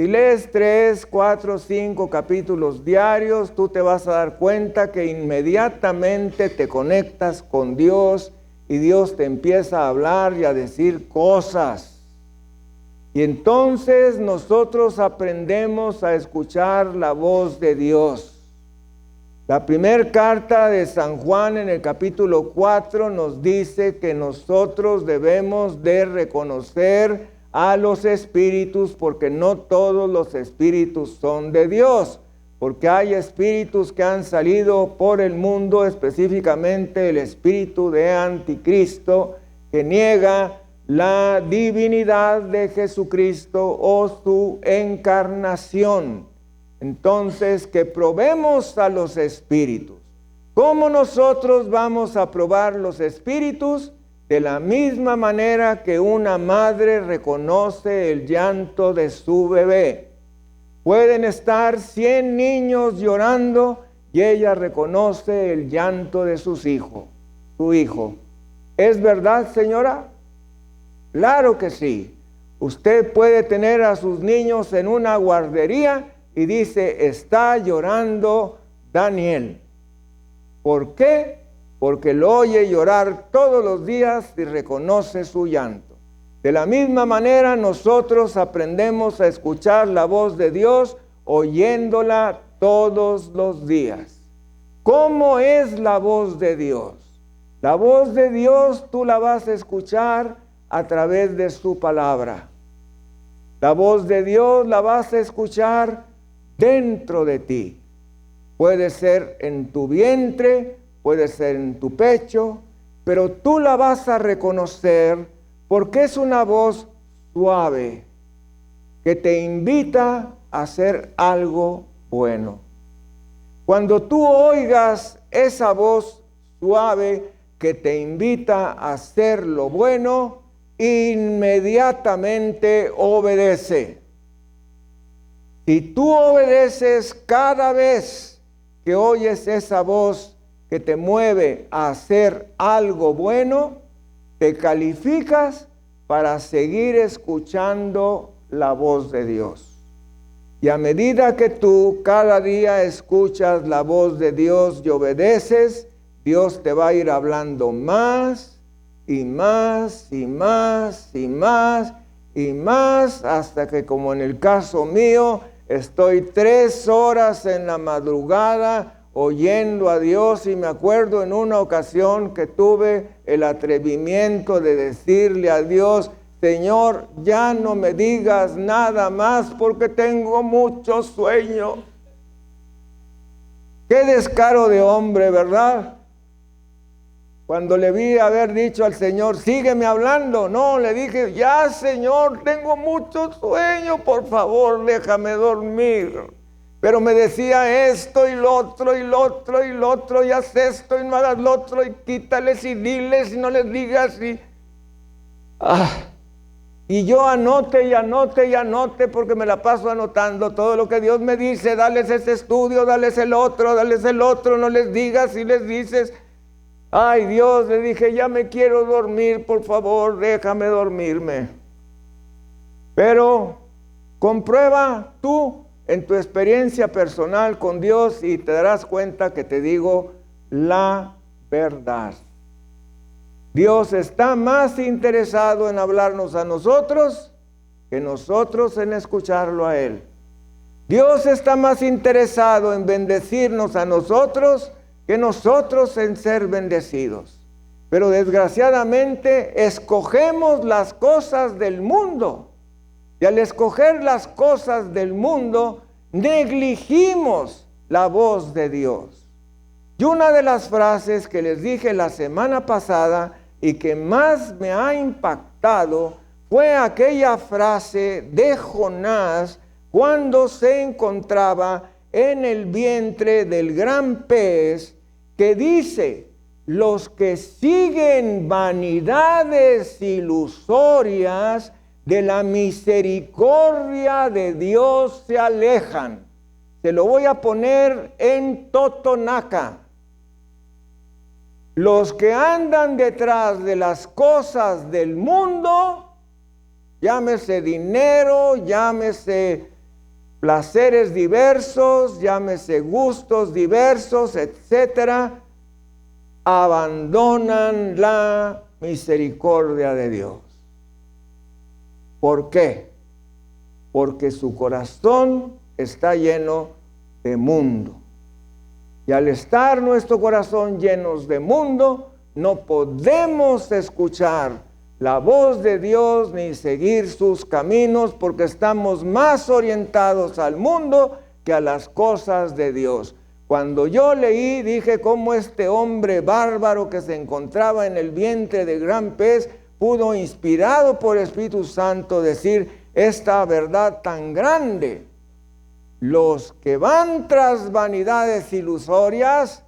Si lees 3, 4, 5 capítulos diarios, tú te vas a dar cuenta que inmediatamente te conectas con Dios y Dios te empieza a hablar y a decir cosas. Y entonces nosotros aprendemos a escuchar la voz de Dios. La primera carta de San Juan en el capítulo 4 nos dice que nosotros debemos de reconocer a los espíritus porque no todos los espíritus son de Dios, porque hay espíritus que han salido por el mundo, específicamente el espíritu de Anticristo, que niega la divinidad de Jesucristo o su encarnación. Entonces, que probemos a los espíritus. ¿Cómo nosotros vamos a probar los espíritus? De la misma manera que una madre reconoce el llanto de su bebé. Pueden estar 100 niños llorando y ella reconoce el llanto de su hijo. ¿Es verdad, señora? Claro que sí. Usted puede tener a sus niños en una guardería y dice, está llorando Daniel. ¿Por qué? Porque lo oye llorar todos los días y reconoce su llanto. De la misma manera nosotros aprendemos a escuchar la voz de Dios oyéndola todos los días. ¿Cómo es la voz de Dios? La voz de Dios tú la vas a escuchar a través de su palabra. La voz de Dios la vas a escuchar dentro de ti. Puede ser en tu vientre, puede ser en tu pecho, pero tú la vas a reconocer porque es una voz suave que te invita a hacer algo bueno. Cuando tú oigas esa voz suave que te invita a hacer lo bueno, inmediatamente obedece. Si tú obedeces cada vez que oyes esa voz que te mueve a hacer algo bueno, te calificas para seguir escuchando la voz de Dios. Y a medida que tú cada día escuchas la voz de Dios y obedeces, Dios te va a ir hablando más y más y más y más y más, hasta que, como en el caso mío, estoy 3 horas en la madrugada oyendo a Dios. Y me acuerdo en una ocasión que tuve el atrevimiento de decirle a Dios, Señor, ya no me digas nada más porque tengo mucho sueño. Qué descaro de hombre, ¿verdad? Cuando le vi haber dicho al Señor, sígueme hablando. No, le dije, ya Señor, tengo mucho sueño, por favor, déjame dormir. Pero me decía esto y lo otro y lo otro y lo otro, y haz esto y no hagas lo otro, y quítales y diles y no les digas. Y yo anote y anote y anote, porque me la paso anotando todo lo que Dios me dice. Dales ese estudio, dales el otro, no les digas y les dices. Ay Dios, le dije, ya me quiero dormir, por favor, déjame dormirme. Pero comprueba tú en tu experiencia personal con Dios y te darás cuenta que te digo la verdad. Dios está más interesado en hablarnos a nosotros que nosotros en escucharlo a Él. Dios está más interesado en bendecirnos a nosotros que nosotros en ser bendecidos. Pero desgraciadamente escogemos las cosas del mundo. Y al escoger las cosas del mundo, negligimos la voz de Dios. Y una de las frases que les dije la semana pasada y que más me ha impactado fue aquella frase de Jonás cuando se encontraba en el vientre del gran pez, que dice, los que siguen vanidades ilusorias de la misericordia de Dios se alejan. Se lo voy a poner en totonaca. Los que andan detrás de las cosas del mundo, llámese dinero, llámese placeres diversos, llámese gustos diversos, etcétera, abandonan la misericordia de Dios. ¿Por qué? Porque su corazón está lleno de mundo. Y al estar nuestro corazón llenos de mundo, no podemos escuchar la voz de Dios ni seguir sus caminos, porque estamos más orientados al mundo que a las cosas de Dios. Cuando yo leí, dije cómo este hombre bárbaro que se encontraba en el vientre del gran pez pudo, inspirado por el Espíritu Santo, decir esta verdad tan grande: los que van tras vanidades ilusorias,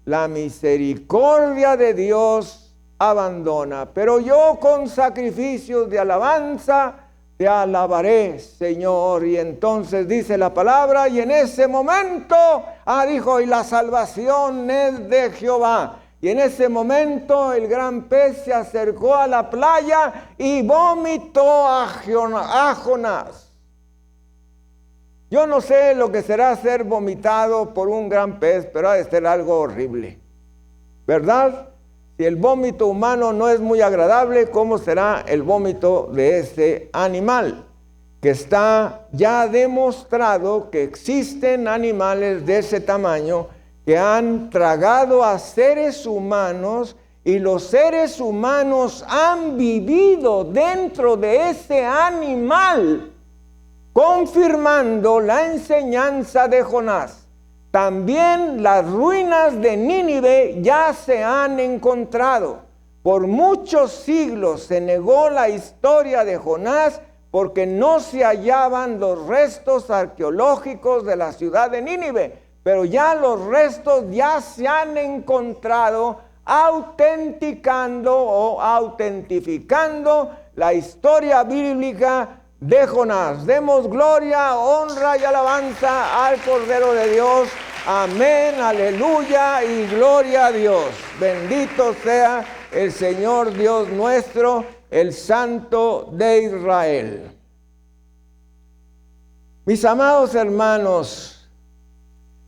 la misericordia de Dios abandona. Pero yo con sacrificios de alabanza te alabaré, Señor. Y entonces dice la palabra, y en ese momento, dijo, y la salvación es de Jehová. Y en ese momento el gran pez se acercó a la playa y vomitó a Jonás. Yo no sé lo que será ser vomitado por un gran pez, pero ha de ser algo horrible, ¿verdad? Si el vómito humano no es muy agradable, ¿cómo será el vómito de ese animal? Que está ya demostrado que existen animales de ese tamaño que han tragado a seres humanos, y los seres humanos han vivido dentro de ese animal, confirmando la enseñanza de Jonás. También las ruinas de Nínive ya se han encontrado. Por muchos siglos se negó la historia de Jonás porque no se hallaban los restos arqueológicos de la ciudad de Nínive, pero ya los restos ya se han encontrado, autenticando o autentificando la historia bíblica de Jonás. Demos gloria, honra y alabanza al Cordero de Dios. Amén, aleluya y gloria a Dios. Bendito sea el Señor Dios nuestro, el Santo de Israel. Mis amados hermanos,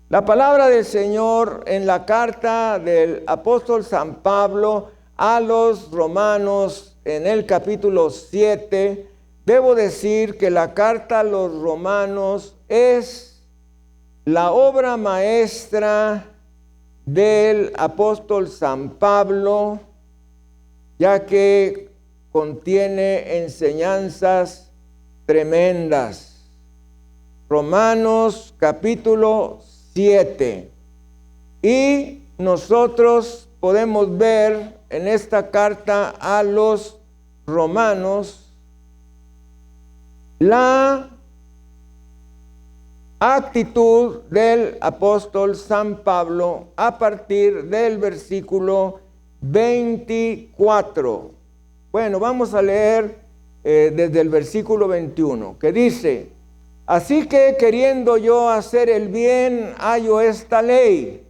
la palabra del Señor en la carta del apóstol San Pablo a los romanos en el capítulo 7, debo decir que la carta a los romanos es la obra maestra del apóstol San Pablo, ya que contiene enseñanzas tremendas. Romanos capítulo 7. Y nosotros podemos ver en esta carta a los romanos la actitud del apóstol San Pablo a partir del versículo 24. Bueno, vamos a leer desde el versículo 21, que dice: así que queriendo yo hacer el bien, hallo esta ley,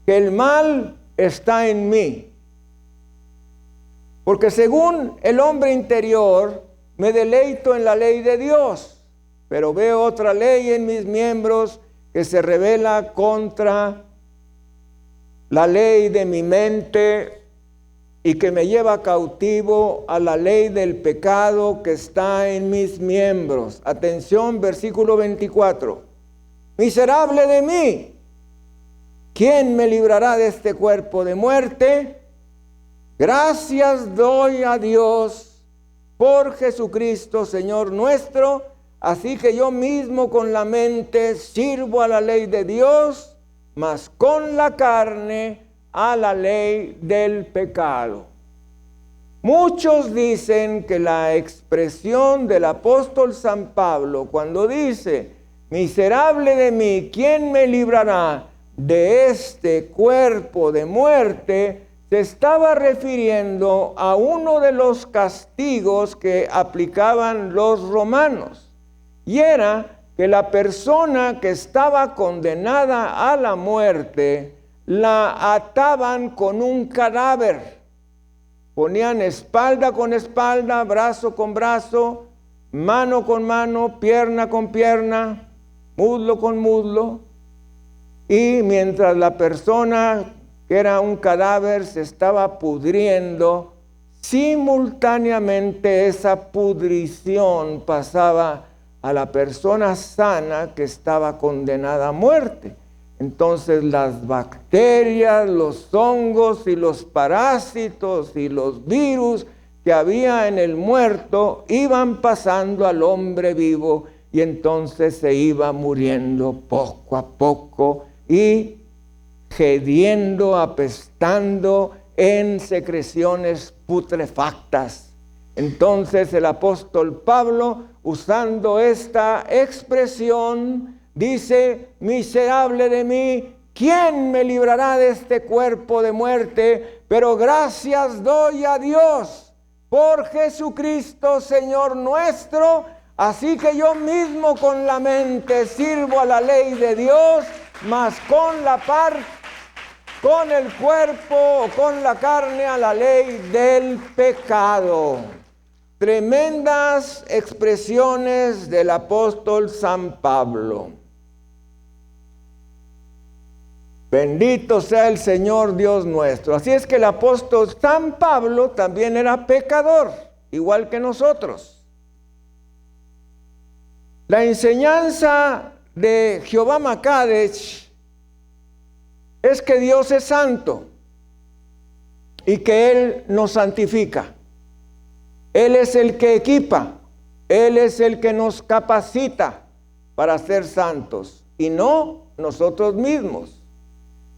que el mal está en mí. Porque según el hombre interior, me deleito en la ley de Dios, pero veo otra ley en mis miembros que se rebela contra la ley de mi mente y que me lleva cautivo a la ley del pecado que está en mis miembros. Atención, versículo 24. Miserable de mí, ¿quién me librará de este cuerpo de muerte? Gracias doy a Dios por Jesucristo, Señor nuestro. Así que yo mismo con la mente sirvo a la ley de Dios, mas con la carne a la ley del pecado. Muchos dicen que la expresión del apóstol San Pablo cuando dice: miserable de mí, ¿quién me librará de este cuerpo de muerte?, se estaba refiriendo a uno de los castigos que aplicaban los romanos, y era que la persona que estaba condenada a la muerte la ataban con un cadáver. Ponían espalda con espalda, brazo con brazo, mano con mano, pierna con pierna, muslo con muslo, y mientras la persona que era un cadáver se estaba pudriendo, simultáneamente esa pudrición pasaba a la persona sana que estaba condenada a muerte. Entonces las bacterias, los hongos y los parásitos y los virus que había en el muerto iban pasando al hombre vivo y entonces se iba muriendo poco a poco y gediendo, apestando en secreciones putrefactas. Entonces el apóstol Pablo, usando esta expresión, dice: miserable de mí, ¿quién me librará de este cuerpo de muerte? Pero gracias doy a Dios por Jesucristo, Señor nuestro. Así que yo mismo con la mente sirvo a la ley de Dios, mas con el cuerpo o con la carne a la ley del pecado. Tremendas expresiones del apóstol San Pablo. Bendito sea el Señor Dios nuestro. Así es que el apóstol San Pablo también era pecador, igual que nosotros. La enseñanza de Jehová Makadesh es que Dios es santo y que Él nos santifica. Él es el que equipa, Él es el que nos capacita para ser santos y no nosotros mismos.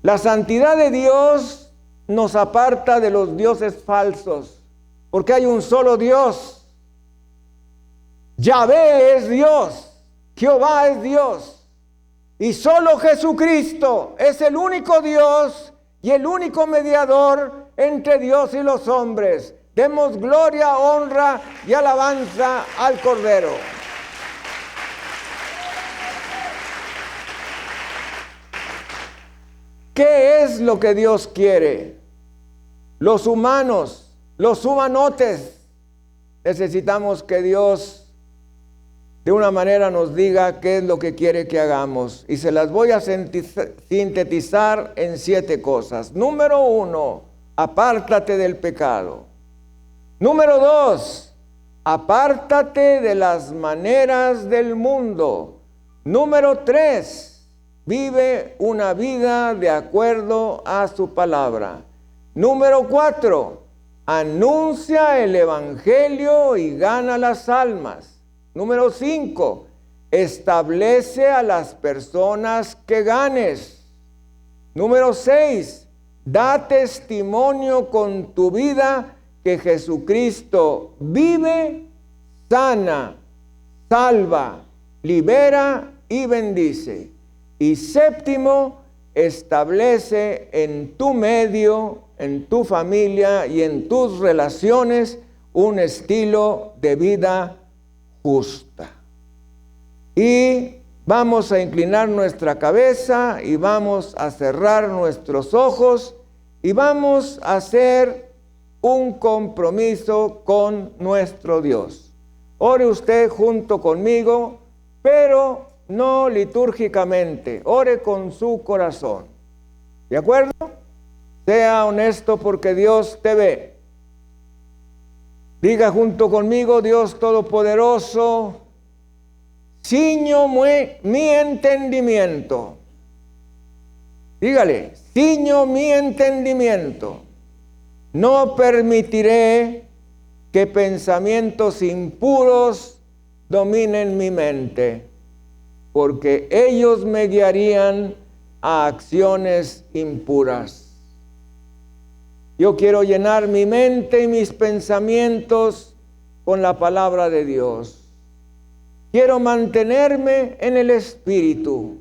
La santidad de Dios nos aparta de los dioses falsos, porque hay un solo Dios. Yahvé es Dios, Jehová es Dios, y solo Jesucristo es el único Dios y el único mediador entre Dios y los hombres. Demos gloria, honra y alabanza al Cordero. ¿Qué es lo que Dios quiere? Los humanos, los humanotes, necesitamos que Dios de una manera nos diga qué es lo que quiere que hagamos. Y se las voy a sintetizar en 7 cosas. Número 1, apártate del pecado. Número 2, apártate de las maneras del mundo. Número 3, vive una vida de acuerdo a su palabra. Número 4, anuncia el evangelio y gana las almas. Número 5, establece a las personas que ganes. Número 6, da testimonio con tu vida que Jesucristo vive, sana, salva, libera y bendice. Y 7, establece en tu medio, en tu familia y en tus relaciones un estilo de vida justa. Y vamos a inclinar nuestra cabeza y vamos a cerrar nuestros ojos y vamos a hacer un compromiso con nuestro Dios. Ore usted junto conmigo, pero no litúrgicamente, ore con su corazón. ¿De acuerdo? Sea honesto porque Dios te ve. Diga junto conmigo: Dios Todopoderoso, ciño mi entendimiento. Dígale: ciño mi entendimiento. No permitiré que pensamientos impuros dominen mi mente, porque ellos me guiarían a acciones impuras. Yo quiero llenar mi mente y mis pensamientos con la palabra de Dios. Quiero mantenerme en el Espíritu.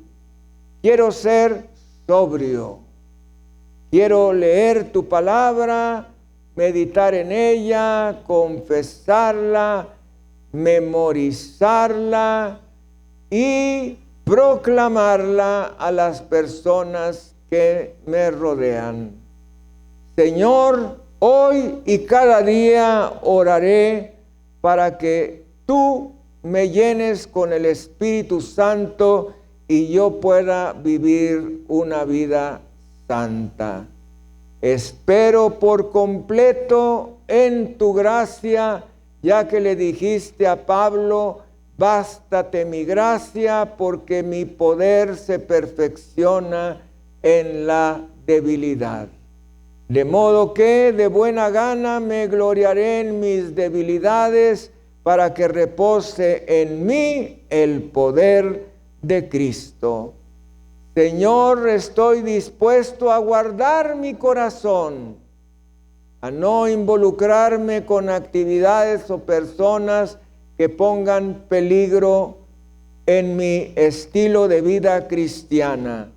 Quiero ser sobrio. Quiero leer tu palabra, meditar en ella, confesarla, memorizarla y proclamarla a las personas que me rodean. Señor, hoy y cada día oraré para que tú me llenes con el Espíritu Santo y yo pueda vivir una vida santa. Espero por completo en tu gracia, ya que le dijiste a Pablo: bástate mi gracia, porque mi poder se perfecciona en la debilidad. De modo que de buena gana me gloriaré en mis debilidades, para que repose en mí el poder de Cristo. Señor, estoy dispuesto a guardar mi corazón, a no involucrarme con actividades o personas que pongan peligro en mi estilo de vida cristiana.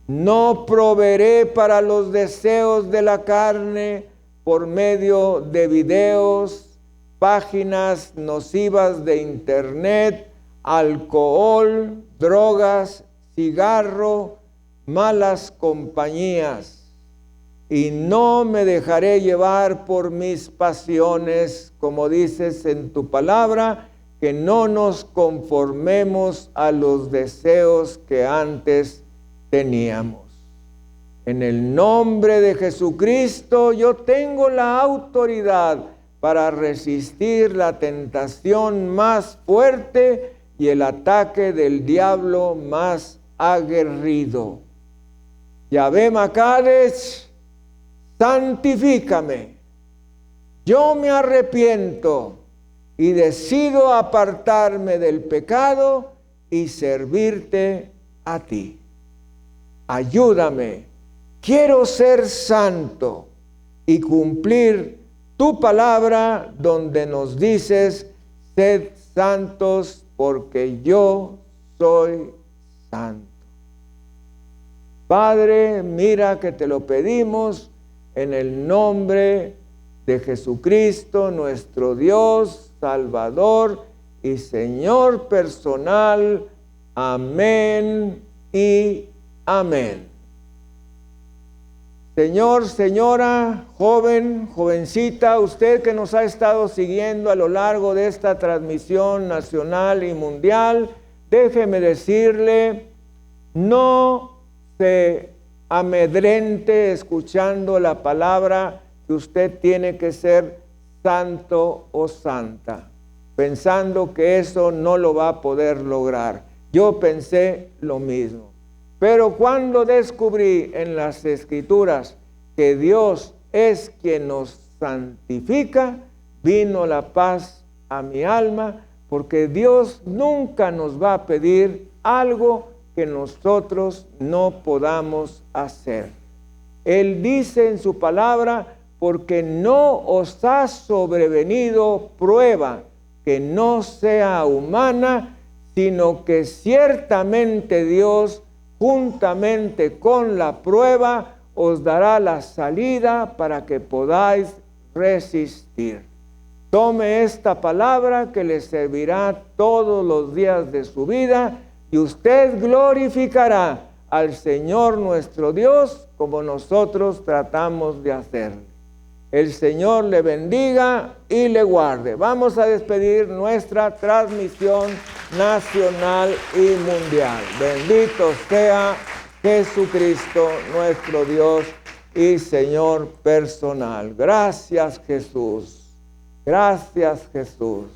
No proveeré para los deseos de la carne por medio de videos, páginas nocivas de internet, alcohol, drogas, cigarro, malas compañías. Y no me dejaré llevar por mis pasiones, como dices en tu palabra, que no nos conformemos a los deseos que antes teníamos. En el nombre de Jesucristo yo tengo la autoridad para resistir la tentación más fuerte y el ataque del diablo más aguerrido. Yahvé Makadesh, santifícame. Yo me arrepiento y decido apartarme del pecado y servirte a ti. Ayúdame, quiero ser santo y cumplir tu palabra donde nos dices, sed santos porque yo soy santo. Padre, mira que te lo pedimos en el nombre de Jesucristo, nuestro Dios, Salvador y Señor personal. Amén y amén. Señor, señora, joven, jovencita, usted que nos ha estado siguiendo a lo largo de esta transmisión nacional y mundial, déjeme decirle, no se amedrente escuchando la palabra que usted tiene que ser santo o santa, pensando que eso no lo va a poder lograr. Yo pensé lo mismo. Pero cuando descubrí en las Escrituras que Dios es quien nos santifica, vino la paz a mi alma, porque Dios nunca nos va a pedir algo que nosotros no podamos hacer. Él dice en su palabra, porque no os ha sobrevenido prueba que no sea humana, sino que ciertamente Dios, juntamente con la prueba, os dará la salida para que podáis resistir. Tome esta palabra que le servirá todos los días de su vida y usted glorificará al Señor nuestro Dios como nosotros tratamos de hacer. El Señor le bendiga y le guarde. Vamos a despedir nuestra transmisión nacional y mundial. Bendito sea Jesucristo, nuestro Dios y Señor personal. Gracias, Jesús. Gracias, Jesús.